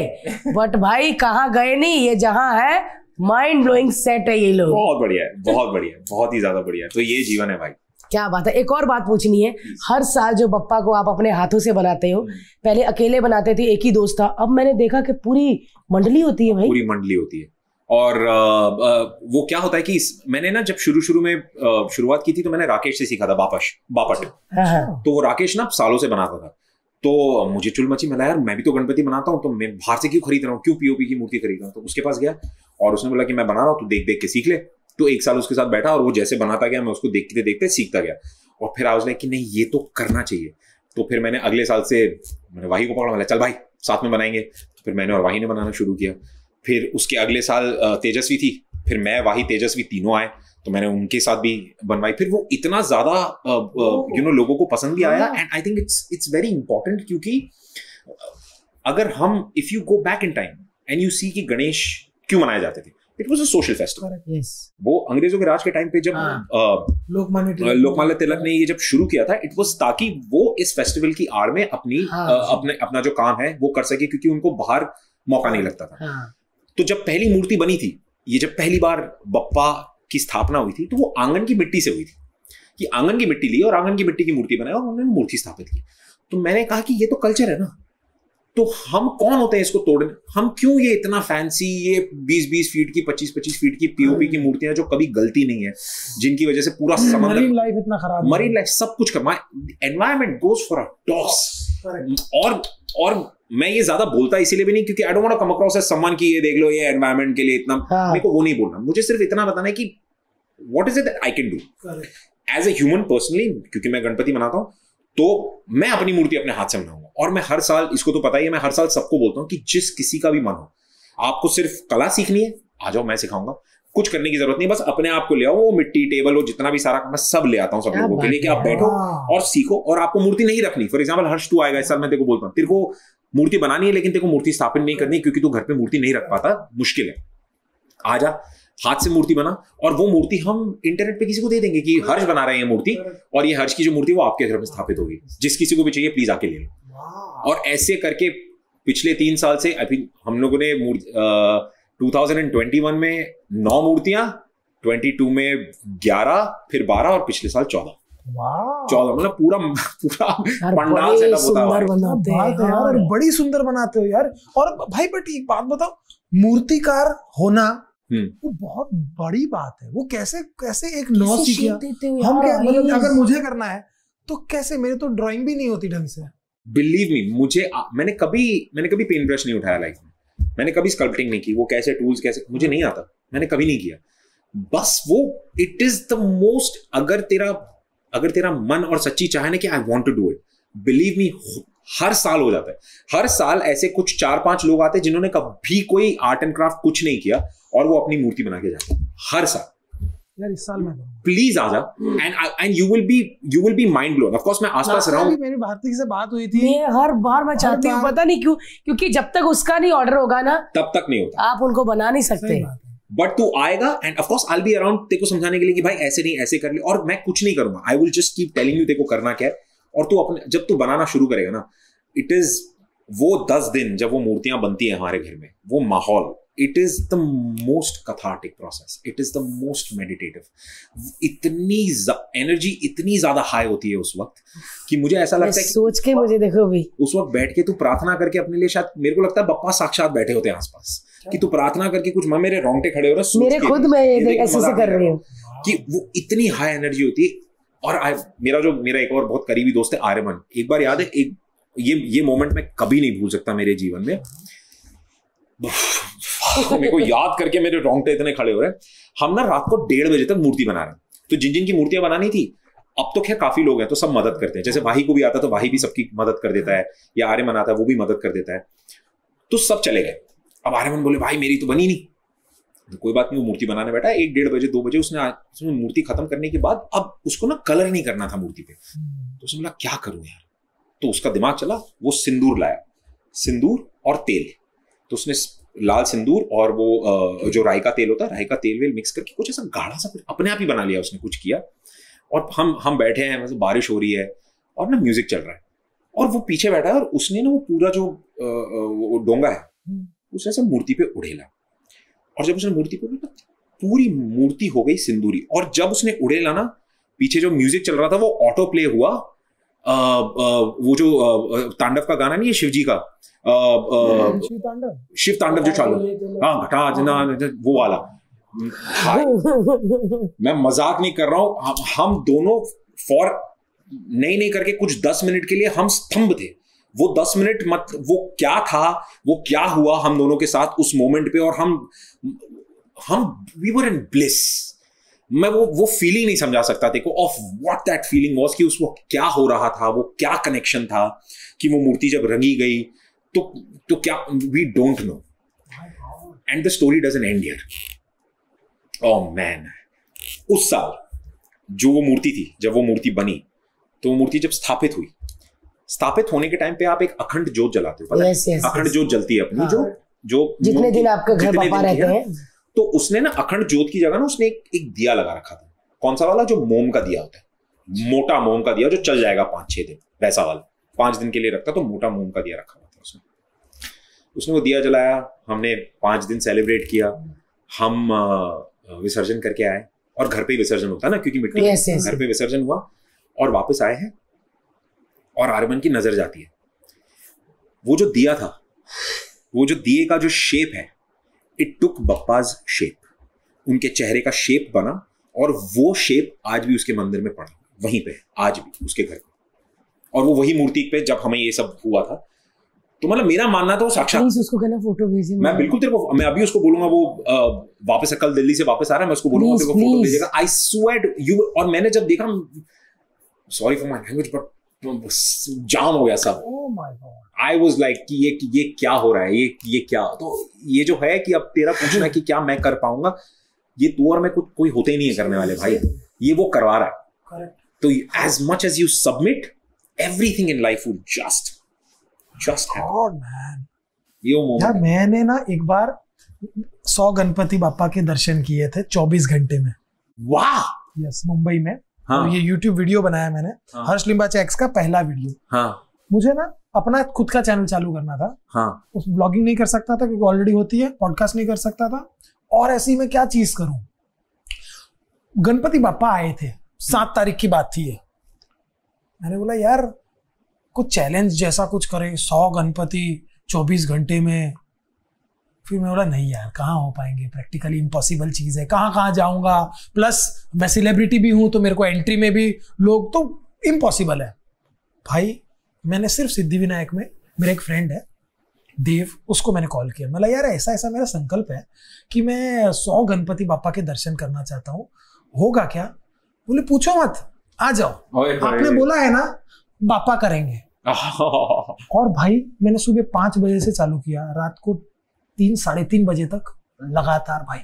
S3: बट भाई कहाँ गए नहीं, ये जहाँ है माइंड ब्लोइंग सेट है ये लोग।
S2: बहुत बढ़िया है, बहुत बढ़िया, बहुत ही ज्यादा बढ़िया। तो ये जीवन है भाई।
S3: क्या बात है। एक और बात पूछनी है, हर साल जो बप्पा को आप अपने हाथों से बनाते हो, पहले अकेले बनाते थे, एक ही दोस्त था, अब मैंने देखा कि पूरी मंडली होती है भाई।
S2: पूरी मंडली होती है। और वो क्या होता है कि मैंने ना जब शुरू में शुरुआत की थी तो मैंने राकेश से सीखा था बापट। तो वो राकेश ना सालों से बनाता था। तो मुझे चुल मची, मैं यार मैं भी तो गणपति बनाता हूँ, तो मैं बाहर से क्यों खरीद रहा हूँ, क्यों पीओपी की मूर्ति खरीद रहा हूँ? तो उसके पास गया और उसने बोला कि मैं बना रहा हूँ, तू देख देख के सीख ले। तो 1 साल उसके साथ बैठा और वो जैसे बनाता गया मैं उसको देखते देखते सीखता गया। और फिर आई वाज लाइक कि नहीं ये तो करना चाहिए। तो फिर मैंने अगले साल से मैंने वाही को पकड़ा, बोला चल भाई साथ में बनाएंगे। तो फिर मैंने और वाही ने बनाना शुरू किया। फिर उसके अगले साल तेजस्वी थी, फिर मैं वाही तेजस्वी तीनों आए तो मैंने उनके साथ भी बनवाई। फिर वो इतना ज्यादा लोगों को पसंद भी आया। And I think it's very important, क्योंकि अगर हम if you go back in time and you see कि गणेश क्यों मनाए जाते थे, it was a social festival. वो अंग्रेजों के राज के टाइम पे जब लोकमान्य तिलक ने ये जब शुरू किया था, इट वाज ताकि वो इस फेस्टिवल की आड़ में अपना जो काम है वो कर सके, क्योंकि उनको बाहर मौका नहीं लगता था। तो जब पहली मूर्ति बनी थी, ये जब पहली बार बप्पा की स्थापना हुई थी, तो वो आंगन की मिट्टी से हुई थी कि आंगन की मिट्टी ली और आंगन की मिट्टी की मूर्ति बनाई और उन्होंने मूर्ति स्थापित की। तो मैंने कहा कि ये तो कल्चर है ना, तो हम कौन होते हैं इसको तोड़ने? हम क्यों ये इतना फैंसी ये 20-20 फीट की 25-25 फीट की पीओपी की मूर्तियां जो कभी गलती नहीं है, जिनकी वजह से पूरा समंदर,
S1: मरीन लाइफ इतना खराब,
S2: मरीन लाइफ सब कुछ कर, environment goes for a toss. और मैं ये ज्यादा बोलता इसीलिए भी नहीं क्योंकि I don't want to come across as someone कि ये देख लो ये एनवायरनमेंट के लिए इतना, मेरे को वो नहीं बोलना। मुझे सिर्फ इतना बताना है कि what is it that I can do as a human personally, क्योंकि मैं गणपति बनाता हूँ तो मैं अपनी मूर्ति अपने हाथ से बनाऊंगा। और मैं हर साल, इसको तो पता ही है, मैं हर साल सबको बोलता हूँ कि जिस किसी का भी मन हो, आपको सिर्फ कला सीखनी है, आ जाओ, मैं सिखाऊंगा। कुछ करने की जरूरत नहीं, बस अपने आप को ले आओ, वो मिट्टी टेबल वो जितना भी सारा मैं सब ले आता हूँ सब लोगों के लिए कि आप बैठो और सीखो। और आपको मूर्ति नहीं रखनी, फॉर एग्जाम्पल हर्ष तू आएगा इस साल, मैं तेरे को बोलता हूँ तेरे को मूर्ति बनानी है लेकिन तेरे को मूर्ति स्थापित नहीं करनी क्योंकि तू घर पे मूर्ति नहीं रख पाता, मुश्किल है, आ जा हाथ से मूर्ति बना। और वो मूर्ति हम इंटरनेट पे किसी को दे देंगे कि हर्ष बना रहे हैं मूर्ति, और ये हर्ष की जो मूर्ति वो आपके घर में स्थापित होगी, जिस किसी को भी चाहिए प्लीज आके ले लो। और ऐसे करके पिछले 3 साल से आई थिंक हम लोगों ने 2021 में 9 मूर्तियां, 22 में 11, फिर 12 और पिछले साल 14। 14 मतलब पूरा पंडाल सेटअप होता है
S1: यार, बड़ी सुंदर बनाते हो यार। और भाई बट एक बात बताओ, मूर्तिकार होना वो बहुत बड़ी बात है। वो कैसे एक नौ सीख गया? हम क्या मतलब अगर मुझे करना है तो कैसे? मेरे तो ड्राइंग भी नहीं होती ढंग से।
S2: बिलीव मी, मैंने कभी पेन ब्रश नहीं उठाया लाइफ में, मैंने कभी स्कल्पटिंग नहीं की, वो कैसे टूल्स कैसे मुझे नहीं आता, मैंने कभी नहीं किया। बस वो इट इज द मोस्ट, अगर तेरा मन और सच्ची चाहे ना कि I want to do it, believe me हर साल हो जाता है। हर साल ऐसे कुछ 4-5 लोग आते हैं जिन्होंने कभी कोई आर्ट एंड क्राफ्ट कुछ नहीं किया और वो अपनी मूर्ति बना के जाते हैं हर साल।
S1: यार इस साल मैं
S2: प्लीज आ जा and you will be mind blown. Of course मैं आसपास रहा हूं,
S1: मेरी भारती से बात हुई थी,
S3: मैं हर बार मैं चाहती हूँ, पता नहीं क्यों, क्योंकि जब तक उसका नहीं ऑर्डर होगा ना तब
S2: तक नहीं होता,
S3: आप उनको बना नहीं सकते।
S2: बट तू आएगा end of course I will be around तेरे को समझाने के लिए कि भाई ऐसे नहीं ऐसे कर ले, और मैं कुछ नहीं करूंगा, I will just keep telling you तेरे को करना क्या है। और तू अपने जब तू बनाना शुरू करेगा ना, इट इज वो 10 दिन जब वो मूर्तियां बनती हैं हमारे घर में, वो माहौल, it is the most cathartic process, it is the most meditative. इतनी एनर्जी इतनी ज्यादा हाई होती है उस वक्त कि मुझे ऐसा लगता है कि
S3: सोच के मुझे देखो भी
S2: उस वक्त बैठ के तू प्रार्थना करके अपने लिए, शायद मेरे को लगता है बप्पा साक्षात बैठे होते हैं आसपास कि तू प्रार्थना करके कुछ, मेरे रोंगटे खड़े हो रहे,
S3: मेरे खुद मैं ऐसे से कर रही हूँ
S2: कि वो इतनी हाई एनर्जी होती है। और मेरा एक और बहुत करीबी दोस्त है आर्यमन, एक बार याद है, एक ये मोमेंट मैं कभी नहीं भूल सकता मेरे जीवन में। मेरे को याद करके मेरे रोंगटे इतने खड़े हो रहे हैं। हम ना रात को 1:30 बजे तक मूर्ति बना रहे हैं, तो जिन जिन की मूर्तियां बनानी थी, अब तो खैर काफी लोग हैं तो सब मदद करते हैं, जैसे भाई को भी आता तो भाई भी सबकी मदद कर देता है, या आर्यमन आता है वो भी मदद कर देता है, तो सब चले गए। अब आर्यमन बोले भाई मेरी तो बनी नहीं, तो कोई बात नहीं, वो मूर्ति बनाने बैठा 1, 1:30 बजे 2 बजे उसने मूर्ति खत्म करने के बाद अब उसको ना कलर नहीं करना था मूर्ति पे, तो उसने बोला क्या करूं यार, तो उसका दिमाग चला, वो सिंदूर लाया, सिंदूर और तेल, तो उसने लाल सिंदूर और वो जो राई का तेल होता है, राई का तेल वेल मिक्स करके कुछ ऐसा गाढ़ा सा कुछ अपने आप ही बना लिया उसने, कुछ किया। और हम बैठे हैं, मतलब बारिश हो रही है और ना म्यूजिक चल रहा है, और वो पीछे बैठा है और उसने ना वो पूरा जो वो डोंगा है उसे ऐसे मूर्ति पे उड़ेला, और जब उसने मूर्ति पे उड़ेला पूरी मूर्ति हो गई सिंदूरी। और जब उसने उड़ेला ना, पीछे जो म्यूजिक चल रहा था वो ऑटो प्ले हुआ, वो जो तांडव का गाना नहीं है शिवजी का, शिव तांडव जो चालू, हाँ घटा जना वो वाला, मैं मजाक नहीं कर रहा हूं, हम दोनों फॉर नहीं करके कुछ 10 मिनट के लिए हम स्तंभ थे। वो 10 मिनट मत, वो क्या था, वो क्या हुआ हम दोनों के साथ उस मोमेंट पे, और हम वी वर इन ब्लिस। मैं वो फीलिंग नहीं समझा सकता थे को of what that feeling was, कि उस वक्त क्या हो रहा था, वो क्या कनेक्शन था, कि वो मूर्ति जब रंगी गई तो क्या, we don't know, and the story doesn't end here. Oh man, उस साल जो वो मूर्ति थी, जब वो मूर्ति बनी, तो वो मूर्ति जब स्थापित होने के टाइम पे आप एक अखंड ज्योत जलाते हो, पता है? अखंड ज्योत जलती है अपनी, जो
S3: जितने दिन आपके घर पापा रहते हैं,
S2: तो उसने ना अखंड ज्योत की जगह ना उसने एक दिया लगा रखा था। कौन सा वाला? जो मोम का दिया होता है, मोटा मोम का दिया जो चल जाएगा 5-6 दिन, वैसा वाला 5 दिन के लिए रखता, तो मोटा मोम का दिया रखा हुआ था उसने वो दिया जलाया, हमने 5 दिन सेलिब्रेट किया, हम विसर्जन करके आए, और घर पे विसर्जन होता है ना, क्योंकि मिट्टी घर पे विसर्जन हुआ, और वापस आए हैं, और आर्यमन की नजर जाती है, वो जो दिया था, वो जो दिए का जो शेप है, इट टुक बप्पाज शेप, उनके चेहरे का शेप बना, और वो शेप आज भी उसके मंदिर में पड़ा, वहीं पे आज भी उसके घर पे, और वो वही मूर्ति पे जब हमें ये सब हुआ था। तो मतलब मेरा मानना था वो साक्षात,
S3: उसको कहना फोटो भेजिए,
S2: मैं बिल्कुल तेरे को, मैं अभी उसको बोलूंगा, वो वापस कल दिल्ली से वापस आ रहा है, मैं उसको बोलूंगा तेरे को फोटो भेजेगा, आई स्वेयर यू। और मैंने जब देखा, sorry for my language but jam हो गया सब। आई वाज लाइक कि ये क्या हो रहा है, ये क्या, तो ये जो है कि अब तेरा पूछना कि क्या मैं कर पाऊंगा, ये तू और मैं कोई होते ही नहीं है करने वाले भाई, ये वो करवा रहा है। तो as much as you submit, everything in life will just
S1: man.
S2: ये वो
S1: यार मैंने ना एक बार 100 गणपति बापा के दर्शन किए थे 24 घंटे में।
S2: वाह।
S1: यस, मुंबई में।
S2: हाँ।
S1: और ये YouTube वीडियो बनाया मैंने। हाँ। हर्ष लिम्बाचे एक्स का पहला वीडियो।
S2: हाँ।
S1: मुझे ना अपना खुद का चैनल चालू करना था। हाँ। उस ब्लॉगिंग नहीं कर सकता था क्योंकि ऑलरेडी होती है, पॉडकास्ट नहीं कर सकता था, और ऐसी में क्या चीज करूं। गणपति बापा आए थे, 7 तारीख की बात थी ये। मैंने बोला यार कुछ चैलेंज जैसा कुछ करें, 100 गणपति 24 घंटे में। फिर मैं बोला नहीं यार, कहाँ हो पाएंगे, प्रैक्टिकली इम्पॉसिबल चीज़ है, कहाँ जाऊँगा, प्लस मैं सेलिब्रिटी भी हूँ तो मेरे को एंट्री में भी लोग, तो इम्पॉसिबल है भाई। मैंने सिर्फ सिद्धिविनायक में, मेरा एक फ्रेंड है देव, उसको मैंने कॉल किया। मतलब यार ऐसा मेरा संकल्प है कि मैं 100 गणपति बापा के दर्शन करना चाहता हूँ, होगा क्या? बोले पूछो मत, आ जाओ, आपने बोला है ना बापा करेंगे। और भाई मैंने सुबह 5 बजे से चालू किया, रात को 3-3:30 बजे तक लगातार। भाई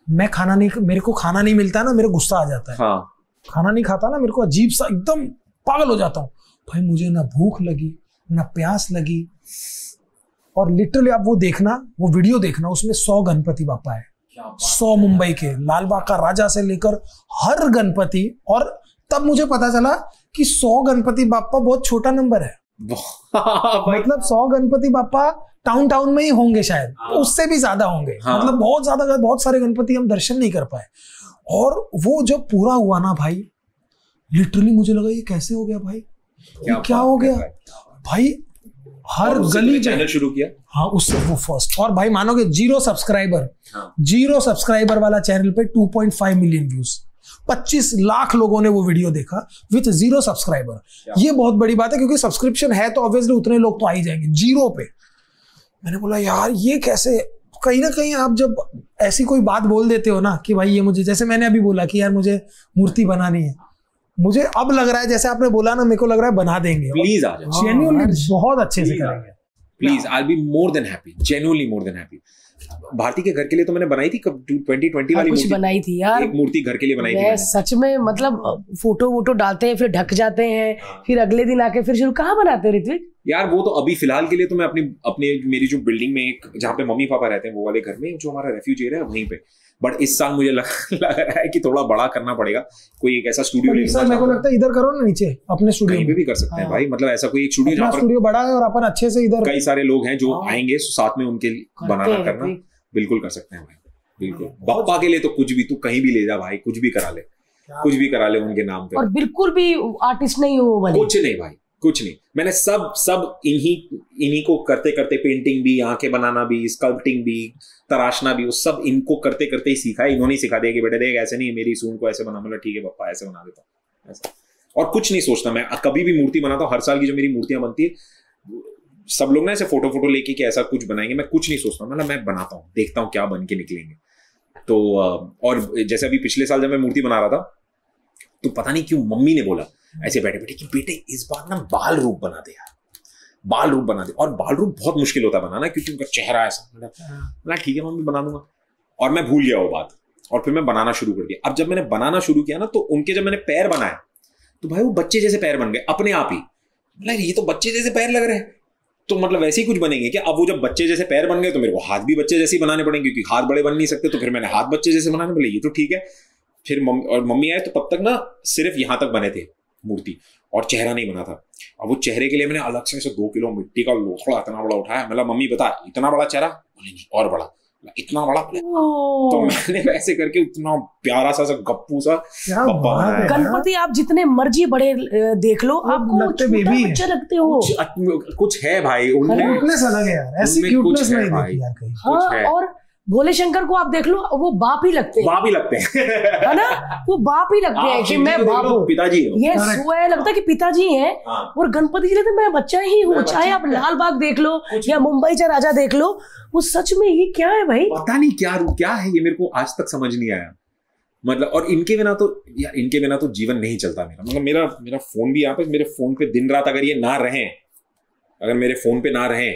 S1: मैं खाना नहीं, मेरे को खाना नहीं मिलता ना, मेरे गुस्सा आ जाता है। हाँ। खाना नहीं खाता ना, मेरे को अजीब सा एकदम पागल हो जाता हूँ भाई। मुझे ना भूख लगी ना प्यास लगी, और लिटरली आप वो देखना, वो वीडियो देखना, उसमें 100 गणपति बापा है, 100 मुंबई के, लालबाग का राजा से लेकर हर गणपति। और तब मुझे पता चला कि 100 गणपति बापा बहुत छोटा नंबर है। मतलब 100 गणपति बापा टाउन में ही होंगे शायद, उससे भी ज्यादा होंगे। मतलब बहुत ज्यादा, बहुत सारे गणपति हम दर्शन नहीं कर पाए। और वो जब पूरा हुआ ना भाई, लिटरली मुझे लगा ये कैसे हो गया भाई, क्या हो गया भाई। हर गली
S2: चैनल शुरू किया।
S1: हाँ, उससे वो फर्स्ट। और भाई मानोगे 0 सब्सक्राइबर वाला चैनल पे 2.5 मिलियन व्यूज, 25 लाख लोगों ने वो वीडियो देखा विथ 0 सब्सक्राइबर। ये बहुत बड़ी बात है, क्योंकि सब्सक्रिप्शन है तो ऑब्वियसली उतने लोग तो आ ही जाएंगे। 0 पे मैंने बोला यार ये कैसे। कहीं ना कहीं आप जब ऐसी कोई बात बोल देते हो ना कि भाई ये मुझे, जैसे मैंने अभी बोला कि यार मुझे मूर्ति बनानी है, मुझे अब लग रहा है जैसे आपने बोला ना, मेरे को लग रहा है बना देंगे।
S2: प्लीज आ जाओ,
S1: जेन्युइनली बहुत अच्छे से करेंगे।
S2: Please, I will be more than happy, genuinely more than happy. Bharti के घर के लिए तो मैंने बनाई थी 2020 वाली
S3: कुछ बनाई थी यार,
S2: एक मूर्ति घर के लिए बनाई थी
S3: मैं सच में। मतलब फोटो वोटो डालते हैं, फिर ढक जाते हैं, फिर अगले दिन आके फिर शुरू। कहाँ बनाते हो ऋत्विक?
S2: यार वो तो अभी फिलहाल के लिए तो मैं अपने मेरी जो बिल्डिंग में एक, जहाँ पे मम्मी पापा रहते हैं, वो वाले घर में, जो हमारा रेफ्यूज एरिया है वहीं पे। बट इस साल मुझे लग रहा है कि थोड़ा बड़ा करना पड़ेगा, कोई एक ऐसा स्टूडियो।
S1: मेरे को लगता है इधर करो ना, नीचे अपने स्टूडियो
S2: कहीं पे भी कर सकते हैं भाई। मतलब ऐसा कोई एक स्टूडियो जहाँ पर
S1: स्टूडियो बड़ा है और अपन अच्छे से इधर
S2: कई सारे लोग हैं जो आएंगे, साथ में उनके बनाना करना बिल्कुल कर सकते हैं भाई, बिल्कुल। बप्पा के लिए तो कुछ भी, तू कहीं भी ले जा भाई, कुछ भी करा ले, कुछ भी करा ले उनके नाम पे।
S3: और बिल्कुल भी आर्टिस्ट नहीं हो वाले,
S2: कुछ नहीं भाई, कुछ नहीं। मैंने सब इन्हीं को करते करते, पेंटिंग भी, आंखें बनाना भी, स्कल्पटिंग भी, तराशना भी, वो सब इनको करते करते ही सीखा है। इन्होंने सिखा दिया कि बेटे देख ऐसे नहीं, मेरी सून को ऐसे बना। मतलब ठीक है पप्पा, ऐसे बना देता हूँ ऐसा। और कुछ नहीं सोचता मैं, कभी भी मूर्ति बनाता हूँ, हर साल की जो मेरी मूर्तियां बनती है, सब लोग ना ऐसे फोटो लेके कि ऐसा कुछ बनाएंगे, मैं कुछ नहीं सोचता। मतलब मैं बनाता हूँ, देखता हूँ क्या बन के निकलेंगे। तो और जैसे अभी पिछले साल जब मैं मूर्ति बना रहा था, तो पता नहीं क्यों मम्मी ने बोला ऐसे बैठे बैठे कि बेटे इस बार ना बाल रूप बना दे यार, बाल रूप बना दे। और बाल रूप बहुत मुश्किल होता है बनाना, क्योंकि उनका चेहरा ऐसा। मतलब ठीक है मम्मी बना दूंगा। और मैं भूल गया वो बात, और फिर मैं बनाना शुरू कर दिया। अब जब मैंने बनाना शुरू किया ना, तो उनके जब मैंने पैर बनाए, तो भाई वो बच्चे जैसे पैर बन गए अपने आप ही। मतलब ये तो बच्चे जैसे पैर लग रहे हैं, तो मतलब वैसे ही कुछ बनेंगे क्या? अब वो जब बच्चे जैसे पैर बन गए, तो मेरे को हाथ भी बच्चे जैसे ही बनाने पड़ेंगे, क्योंकि हाथ बड़े बन नहीं सकते। तो फिर मैंने हाथ बच्चे जैसे बनाने पड़े, ये तो ठीक है। फिर मम्मी आए, तो तब तक ना सिर्फ यहाँ तक बने थे मूर्ति, और चेहरा नहीं बना था। अब वो चेहरे के लिए मैंने अलग से 2 किलो मिट्टी का लोथड़ा इतना बड़ा उठाया। मतलब मम्मी बता, इतना बड़ा चेहरा? बोले नहीं, और बड़ा। इतना बड़ा? तो मैंने वैसे करके इतना प्यारा सा गप्पू सा
S3: गणपति आप जितने मर्जी बड़े देख लो, आपको छोटा बच्चा लगते हो।
S2: कुछ है भाई उनमें,
S1: क्यूटनेस अलग है यार, ऐसी क्यूटनेस नहीं देखी यार कहीं।
S3: हाँ, और भोले शंकर को आप देख लो, वो बाप ही लगते हैं, है ना? वो बाप ही लगते हैं कि मैं बाप हूँ,
S2: पिताजी हूँ।
S3: ये सुबह लगता है कि पिताजी हैं। और गणपति जी लगते मैं बच्चा ही हूँ। चाहे आप लाल बाग देख लो या मुंबई का राजा देख लो, वो सच में ये क्या है भाई?
S2: पता नहीं क्या है ये, मेरे को आज तक समझ नहीं आया। मतलब और इनके बिना तो जीवन नहीं चलता मेरा। मतलब मेरा फोन भी यहाँ पे, मेरे फोन पे दिन रात अगर ये ना रहे, अगर मेरे फोन पे ना रहे,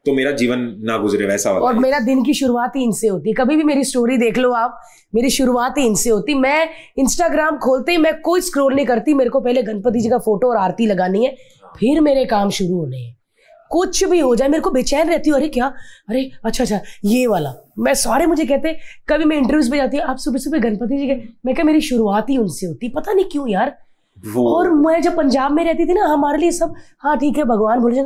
S2: तो मेरा जीवन ना गुजरे, वैसा वाला।
S3: और मेरा दिन की शुरुआत ही इनसे होती। कभी भी मेरी स्टोरी देख लो आप, मेरी शुरुआत ही इनसे होती। मैं इंस्टाग्राम खोलते ही मैं कोई स्क्रॉल नहीं करती, मेरे को पहले गणपति जी का फोटो और आरती लगानी है, फिर मेरे काम शुरू होने हैं। कुछ भी हो जाए मेरे को बेचैन रहती हूँ। अरे क्या, अरे अच्छा ये वाला। मैं सारे मुझे कहते, कभी मैं इंटरव्यूज पे जाती हूँ, आप सुबह सुबह गणपति जी के, मैं क्या मेरी शुरुआत ही उनसे होती, पता नहीं क्यों यार। और मैं जब पंजाब में रहती थी ना, हमारे लिए सब हाँ ठीक है भगवान भोले,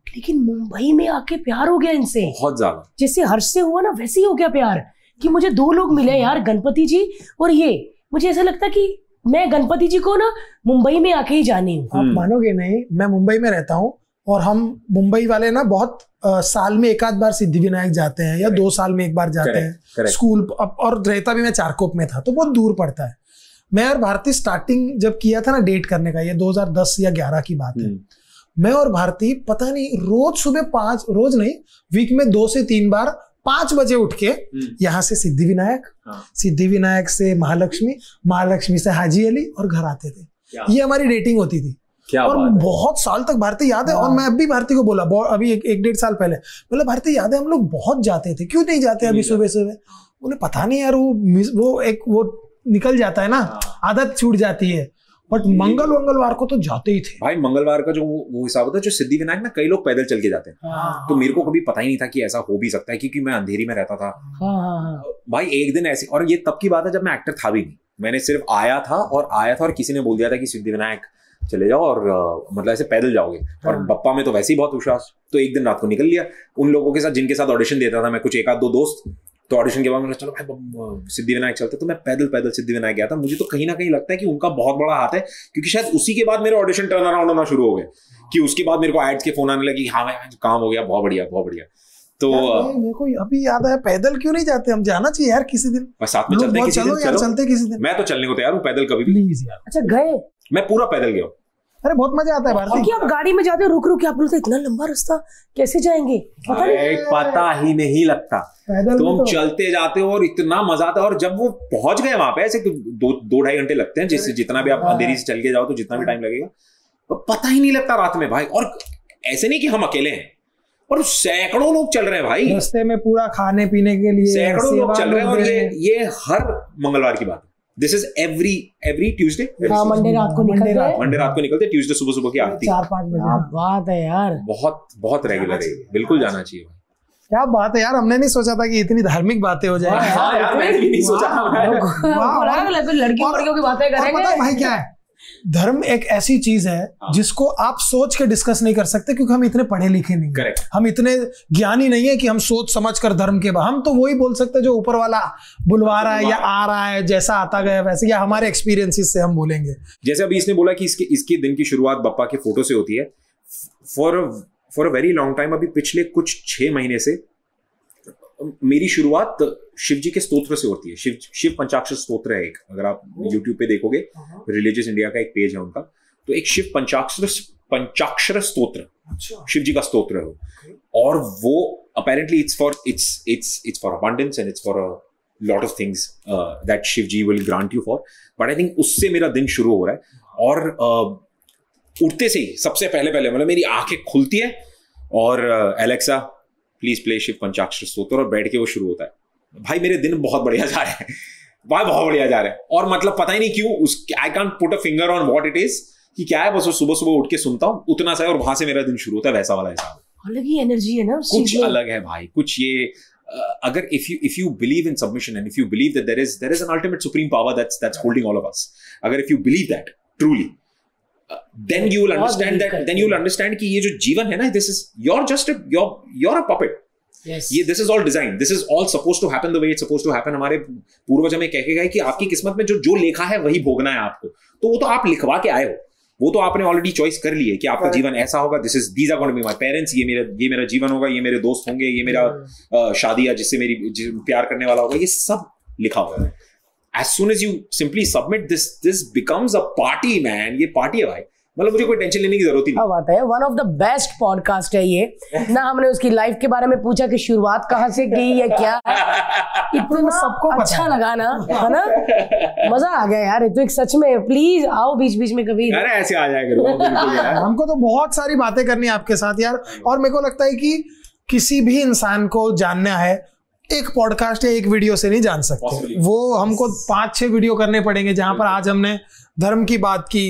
S3: लेकिन मुंबई में आके प्यार हो गया इनसे
S2: बहुत ज्यादा।
S3: जैसे हर्ष से हुआ ना, वैसे ही हो गया प्यार, कि मुझे 2 लोग मिले यार, गणपति जी और ये। मुझे ऐसा लगता कि मैं गणपति जी को ना मुंबई में आके ही जानी हूँ।
S1: आप मानोगे नहीं, मैं मुंबई में रहता हूँ, और हम मुंबई वाले ना बहुत साल में 1 आध बार सिद्धिविनायक जाते हैं, या 2 साल में 1 बार जाते हैं स्कूल। और रहता भी मैं चारकोप में था, तो बहुत दूर पड़ता है। मैं और भारती स्टार्टिंग जब किया था ना डेट करने का, ये 2010 या 11 की बात है। मैं और भारती पता नहीं रोज सुबह 5, रोज नहीं, वीक में 2 से 3 बार 5 बजे उठ के यहाँ से सिद्धिविनायक, सिद्धिविनायक से महालक्ष्मी से हाजी अली, और घर आते थे। ये हमारी डेटिंग होती थी। और बहुत साल तक भारती याद है। और मैं अब भी भारती को बोला, अभी 1-1.5 साल पहले, बोला भारती याद है हम लोग बहुत जाते थे, क्यों नहीं जाते अभी सुबह सुबह? बोले पता नहीं यार, वो निकल जाता है ना, आदत छूट जाती है। बट मंगलवार को तो जाते ही थे
S2: भाई। मंगलवार का जो वो हिसाब होता है, जो सिद्धिविनायक ना कई लोग पैदल चल के जाते हैं। तो मेरे को कभी पता ही नहीं था कि ऐसा हो भी सकता है, क्योंकि मैं अंधेरी में रहता था। भाई एक दिन ऐसे, और ये तब की बात है जब मैं एक्टर था भी नहीं, मैंने सिर्फ आया था और किसी ने बोल दिया था कि सिद्धिविनायक चले जाओ और मतलब ऐसे पैदल जाओगे। और बप्पा में तो वैसे ही बहुत विश्वास, तो एक दिन रात को निकल लिया उन लोगों के साथ जिनके साथ ऑडिशन देता था मैं, कुछ एक आध दो दोस्त। तो ऑडिशन के बाद मैंने चलो भाई सिद्धिविनायक चलते, तो मैं पैदल सिद्धिविनायक गया था। मुझे तो कहीं ना कहीं लगता है कि उनका बहुत बड़ा हाथ है, क्योंकि शायद उसी के बाद मेरे ऑडिशन टर्न अराउंड होना शुरू हो गए, कि उसके बाद मेरे को एड्स के फोन आने लगे, हाँ भाई काम हो गया, बहुत बढ़िया बहुत बढ़िया। तो
S1: मेरे को अभी याद है, पैदल क्यों नहीं जाते? हम जाना चाहिए यार किसी दिन,
S2: साथ में चलते किसी दिन।
S1: चलते किसी दिन,
S2: मैं तो चलने को तैयार हूँ पैदल कभी भी।
S1: प्लीज यार।
S3: अच्छा गए?
S2: मैं पूरा पैदल गया।
S1: अरे बहुत मजा आता है भारती।
S3: आप गाड़ी में जाते हो रुक के, आप बोलते इतना लंबा रास्ता कैसे जाएंगे?
S2: पता ही नहीं लगता, तुम चलते जाते हो और इतना मजा आता है। और जब वो पहुंच गए वहां पे, ऐसे 2-2.5 घंटे लगते हैं, जिससे जितना भी आप अंधेरी से चल के जाओ तो जितना भी टाइम लगेगा, तो पता ही नहीं लगता रात में भाई। और ऐसे नहीं कि हम अकेले हैं, और सैकड़ों लोग चल रहे हैं भाई
S1: रास्ते में, पूरा खाने पीने के लिए
S2: सैकड़ों लोग चल रहे हैं। और ये हर मंगलवार की बात है। This is every Tuesday.
S3: Monday रात को
S2: निकलते, ट्यूसडे सुबह की आरती
S1: 4-5 बजे।
S3: क्या बात है यार,
S2: बहुत रेगुलर है, बिल्कुल जाना चाहिए।
S1: क्या बात है यार, हमने नहीं सोचा था कि इतनी धार्मिक बातें हो जाएंगी।
S2: हाँ यार, मैंने भी नहीं सोचा था।
S3: लड़कियों की बातें करेंगे।
S1: पता है भाई क्या है, धर्म एक ऐसी चीज है जिसको आप सोच के डिस्कस नहीं कर सकते, क्योंकि हम इतने पढ़े लिखे नहीं हैं, हम इतने ज्ञानी नहीं है कि हम सोच समझ कर धर्म के हम तो वही बोल सकते हैं जो ऊपर वाला बुलवा रहा है या आ रहा है, जैसा आता गया वैसे, या हमारे एक्सपीरियंसेस से हम बोलेंगे।
S2: जैसे अभी इसने बोला कि इसके दिन की शुरुआत बप्पा के फोटो से होती है। For a very long time, अभी पिछले कुछ 6 महीने से मेरी शुरुआत शिव जी के स्तोत्र से होती है। शिव पंचाक्षर स्तोत्र है एक, अगर आप YouTube पे देखोगे, रिलीजियस इंडिया का एक पेज है उनका, तो एक शिव पंचाक्षर स्तोत्र, शिव जी का स्तोत्र है वो। और वो apparently it's for abundance and it's for a lot of things that Shiv ji will grant you for. But I think उससे मेरा दिन शुरू हो रहा है। और उठते से ही सबसे पहले मतलब मेरी आंखें खुलती है और एलेक्सा प्लीज प्ले शिव पंचाक्षर स्तोत्र, और बैठ के वो शुरू होता है। भाई मेरे दिन बहुत बढ़िया जा रहे हैं भाई, बहुत बढ़िया जा रहे हैं। और मतलब पता ही नहीं क्यों, I can't put a finger on what it is, कि क्या है, बस सुबह उठ के सुनता हूँ उतना सा, और वहां से मेरा दिन शुरू होता है। वैसा वाला हिसाब,
S3: अलग ही एनर्जी है ना,
S2: कुछ अलग है भाई, कुछ ये अगर if you believe in submission and if you believe that there is an ultimate supreme power that's holding all of us, अगर if you believe that truly, then you will understand that, then you will understand कि ये जो जीवन है ना, this is you're a puppet.
S3: Yes.
S2: ये this is all designed, this is all supposed to happen the way it's supposed to happen. हमारे पूर्वज हमें कह के गए कि आपकी किस्मत में जो लिखा है वही भोगना है आपको, तो वो तो आप लिखवा के आए हो, वो तो आपने ऑलरेडी चॉइस कर ली है कि आपका जीवन ऐसा होगा। these are going to be my parents, ये मेरा जीवन होगा, ये मेरे दोस्त होंगे, ये मेरा शादी या जिससे मेरी प्यार करने वाला होगा, ये सब लिखा हुआ है। As soon as you simply submit this becomes a party, man. ये पार्टी है भाई, मतलब मुझे कोई टेंशन लेने की जरूरत ही नहीं।
S3: बात है, one of the best podcast है ये ना। हमने उसकी लाइफ के बारे में पूछा कि शुरुआत कहाँ से की या क्या, इतना सबको अच्छा लगा ना, है ना, मजा आ गया यार। तो एक सच में प्लीज आओ बीच में कभी।
S2: अरे ऐसे आ जाया करो, बिल्कुल यार।
S1: हमको तो बहुत सारी बातें करनी है आपके साथ यार, और मेरे को लगता है कि किसी भी इंसान को जानना है एक पॉडकास्ट या एक वीडियो से नहीं जान सकते, वो हमको 5-6 वीडियो करने पड़ेंगे, जहां पर आज हमने धर्म की बात की,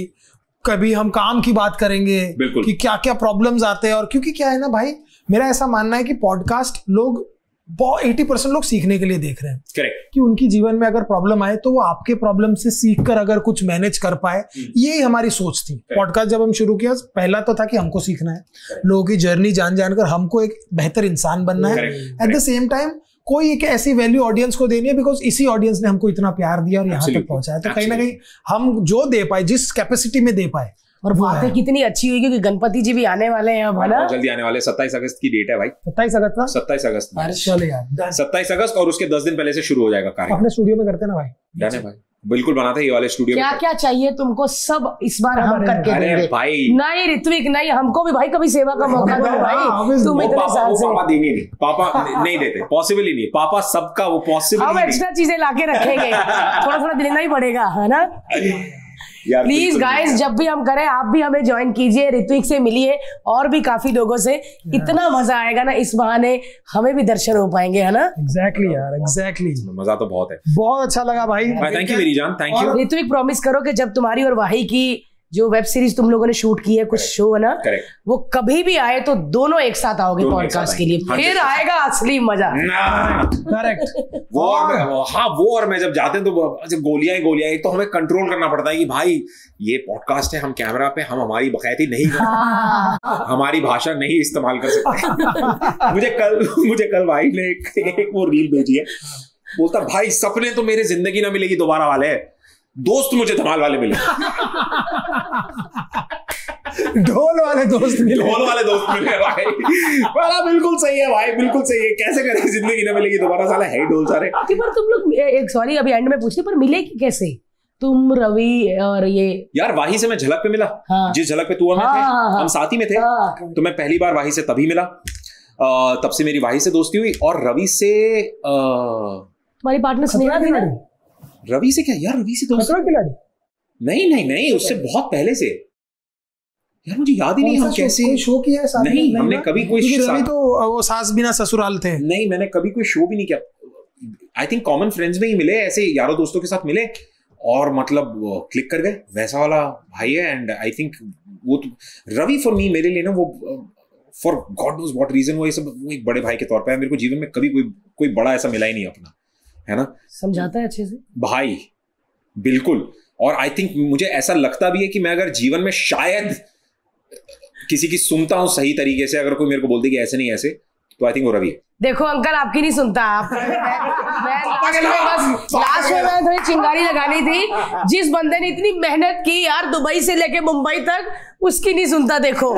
S1: कभी हम काम की बात करेंगे कि क्या क्या प्रॉब्लम्स आते हैं। और क्योंकि क्या है ना भाई, मेरा ऐसा मानना है कि पॉडकास्ट लोग 80% लोग सीखने के लिए देख रहे हैं।
S2: करेक्ट।
S1: कि उनकी जीवन में अगर प्रॉब्लम आए तो वो आपके प्रॉब्लम से सीख कर अगर कुछ मैनेज कर पाए, यही हमारी सोच थी। पॉडकास्ट जब हम शुरू किया, पहला तो था कि हमको सीखना है, लोगों की जर्नी जानकर हमको एक बेहतर इंसान बनना है। एट द सेम टाइम कोई एक ऐसी वैल्यू ऑडियंस को देनी है, बिकॉज इसी ऑडियंस ने हमको इतना प्यार दिया और यहाँ तक पहुंचाया। तो कहीं ना कहीं हम जो दे पाए, जिस कैपेसिटी में दे पाए।
S3: और बातें कितनी अच्छी हुई, क्योंकि गणपति जी भी आने वाले हैं, है
S2: जल्दी आने वाले। 27 अगस्त की डेट है भाई,
S1: 27 अगस्त ना,
S2: 27 अगस्त।
S1: चलो यार,
S2: 27 अगस्त, और उसके 10 दिन पहले से शुरू हो जाएगा कार्य।
S1: अपने स्टूडियो में करते ना भाई,
S2: जाने भाई, बिल्कुल बनाते हैं ये वाले स्टूडियो में।
S3: क्या चाहिए तुमको सब इस बार हम करके देंगे
S2: भाई।
S3: नहीं ऋत्विक, नहीं, हमको भी भाई कभी सेवा का मौका दो भाई। तुम इतने साल से
S2: पापा देंगे नहीं, पापा नहीं देते, पॉसिबल ही नहीं। पापा सबका वो पॉसिबल,
S3: हम एक्स्ट्रा चीजें लाके रखेंगे, थोड़ा देना ही पड़ेगा, है ना। प्लीज गाइस, जब भी हम करें आप भी हमें ज्वाइन कीजिए, ऋत्विक से मिलिए और भी काफी लोगों से। इतना मजा आएगा ना, इस बहाने हमें भी दर्शन हो पाएंगे, है ना।
S1: एग्जैक्टली यार, एग्जैक्टली।
S2: मजा तो बहुत है,
S1: बहुत अच्छा लगा भाई।
S2: थैंक यू मेरी जान, थैंक यू।
S3: ऋत्विक प्रॉमिस करो कि जब तुम्हारी और वाही की जो वेब सीरीज तुम लोगों ने शूट की है, कुछ शो है ना, वो कभी भी आए तो दोनों एक साथ आओगे पॉडकास्ट के लिए, फिर आएगा असली मजा।
S1: करेक्ट।
S2: वो और मैं जब जाते हैं तो गोलियां ही गोलियां, एक तो हमें कंट्रोल करना पड़ता है कि भाई ये पॉडकास्ट है, हम कैमरा पे हम हमारी बकैती नहीं हमारी भाषा नहीं इस्तेमाल कर सकते। मुझे कल भाई ने एक वो रील भेजी है, बोलता भाई सपने तो मेरे जिंदगी ना मिलेगी दोबारा वाले है, दोस्त मुझे धमाल वाले मिले।
S1: ढोल वाले दोस्त मिले भाई। वाला बिल्कुल सही है भाई, बिल्कुल सही है। कैसे करें जिंदगी ना मिलेगी दोबारा, साला है ढोल सारे।
S3: पर तुम लोग एक सॉरी अभी एंड में पूछते, पर मिले कैसे तुम, रवि और ये?
S2: यार वाही से मैं झलक पे मिला। जिस झलक पे तू और मैं थे, हम साथ ही में थे। तो मैं पहली बार वाही से तभी मिला, तब से मेरी वाही से दोस्ती हुई। और रवि से
S3: हमारी पार्टनर स्नेहा थी ना।
S2: रवि से क्या यार, रवि से तो
S1: खिलाड़ी
S2: नहीं उससे बहुत पहले से यार, मुझे याद ही नहीं हम कैसे
S1: शो किया है साथ में।
S2: नहीं हमने कभी कोई
S1: रवि तो वो सास बिना ससुराल थे।
S2: नहीं मैंने कभी कोई शो भी नहीं किया। आई थिंक कॉमन फ्रेंड्स में ही मिले, ऐसे यारों दोस्तों के साथ मिले और मतलब क्लिक कर गए, वैसा वाला भाई है। एंड आई थिंक वो रवि फॉर मी, मेरे लिए ना वो for God knows what reason, वो ये सब वो एक बड़े भाई के तौर पे है। मेरे को जीवन में कभी कोई बड़ा ऐसा मिला ही नहीं अपना, है ना।
S3: समझाता है अच्छे से भाई,
S2: बिल्कुल। और आई थिंक मुझे ऐसा लगता भी है कि मैं अगर जीवन में शायद किसी की सुनता हूं सही तरीके से, अगर कोई मेरे को बोल दे कि ऐसे नहीं ऐसे, तो आई थिंक वो रवि है।
S3: देखो अंकल आपकी नहीं सुनता आप। लास्ट में मैं थोड़ी चिंगारी लगानी थी। जिस बंदे ने इतनी मेहनत की यार दुबई से लेके मुंबई तक, उसकी नहीं सुनता देखो।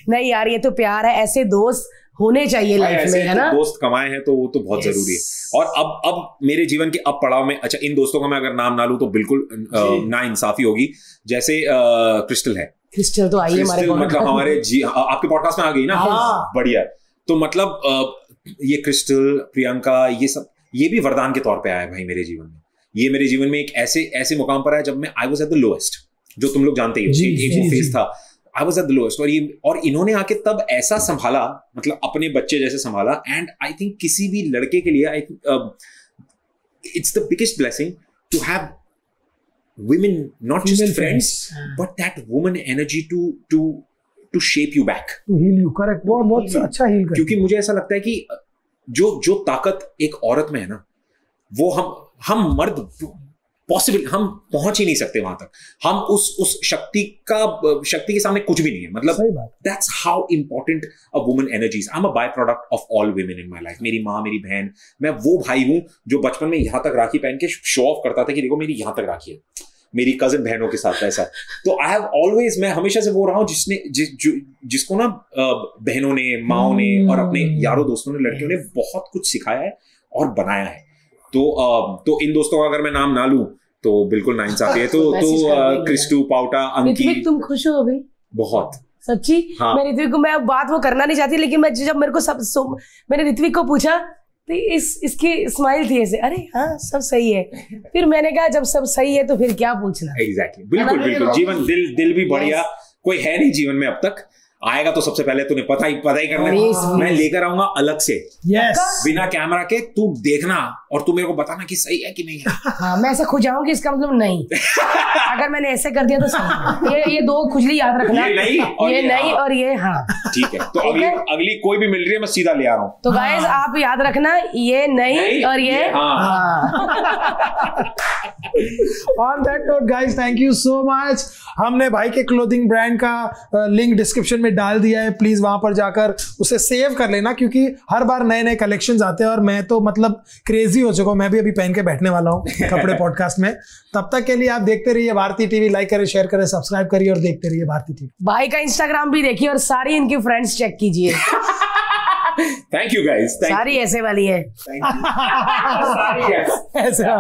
S3: नहीं यार ये तो प्यार है, ऐसे दोस्त होने चाहिए लाइफ में, है ना।
S2: दोस्त कमाए हैं तो वो तो बहुत जरूरी है। और अब मेरे जीवन के अब पड़ाव में, अच्छा इन दोस्तों का मैं अगर नाम ना लूं तो बिल्कुल ना इंसाफी होगी। जैसे क्रिस्टल है,
S3: क्रिस्टल तो आई है हमारे
S2: मतलब हमारे आपके पॉडकास्ट में आ गई ना। बढ़िया। तो मतलब ये क्रिस्टल, प्रियंका, ये सब ये भी वरदान के तौर पे आया भाई मेरे जीवन में। ये मेरे जीवन में एक ऐसे मुकाम पर आया जब मैं I was at the lowest, जो तुम लोग जानते ही हो, एक फेज था, I was at the lowest. और इन्होंने आके तब ऐसा संभाला, मतलब अपने बच्चे जैसे संभाला। एंड आई थिंक किसी भी लड़के के लिए it's the biggest blessing to have women, not just friends, but that woman energy to shape you back,
S1: to heal you. Correct. बहुत अच्छा heal कर।
S2: क्योंकि मुझे ऐसा लगता है कि जो ताकत एक औरत में है ना, वो हम मर्द पॉसिबल हम पहुंच ही नहीं सकते वहां तक। हम उस शक्ति के सामने कुछ भी नहीं है। मतलब that's how important a woman energy is. I'm a byproduct of all women in my life. मेरी माँ, मेरी बहन, मैं वो भाई हूँ जो बचपन में यहाँ तक राखी पहन के शो ऑफ करता था कि देखो मेरी यहाँ तक राखी है, मेरी कजिन बहनों के साथ ऐसा। तो आई हैव ऑलवेज, मैं हमेशा से वो रहा हूँ जिसको ना बहनों ने, माओ ने और अपने यारों दोस्तों ने, लड़कियों ने बहुत कुछ सिखाया है और बनाया है। तो इन दोस्तों का अगर मैं नाम ना लूं तो बिल्कुल नाइंसाफी है। तो क्रिस्टू, पाउटा, अंकी।
S3: तुम खुश हो अभी?
S2: बहुत
S3: सच्ची।
S2: हाँ।
S3: मैं ऋत्विक को, मैं बात वो करना नहीं चाहती, लेकिन मैं जब मेरे को मैंने ऋत्विक को पूछा तो इसकी स्माइल थी ऐसे, अरे हाँ सब सही है। फिर मैंने कहा जब सब सही है तो फिर क्या पूछना।
S2: एग्जैक्टली, बिल्कुल। जीवन दिल भी बढ़िया, कोई है नहीं जीवन में अब तक। आएगा तो सबसे पहले तूने पता ही करना है। मैं लेकर आऊंगा अलग से, बिना कैमरा के, तू देखना और तू मेरे को बताना कि सही है कि नहीं है।
S3: हाँ, मैं ऐसे खुजाऊंगी, इसका मतलब नहीं। अगर मैंने ऐसे कर दिया तो सही। ये दो खुजली याद रखना, ये नहीं और ये हाँ।
S2: ठीक है, तो अगली कोई भी मिल रही है मैं सीधा ले आ रहा हूँ।
S3: तो गाइस आप याद रखना, ये नहीं और ये हाँ।
S1: On that note guys, thank you so much. हमने भाई के क्लोथिंग ब्रांड का लिंक डिस्क्रिप्शन में डाल दिया है, प्लीज वहां पर जाकर उसे सेव कर लेना, क्योंकि हर बार नए कलेक्शंस आते हैं और मैं तो मतलब क्रेजी हो चुका हूं। मैं भी अभी पहन के बैठने वाला हूं कपड़े पॉडकास्ट में। तब तक के लिए आप देखते रहिए भारती टीवी, लाइक करें, शेयर करें, सब्सक्राइब करिए और देखते रहिए भारती टीवी।
S3: भाई का इंस्टाग्राम भी देखिए और सारी इनकी फ्रेंड्स चेक कीजिए।
S2: थैंक यू गाइस,
S3: सारी ऐसे वाली है।
S2: ऐसा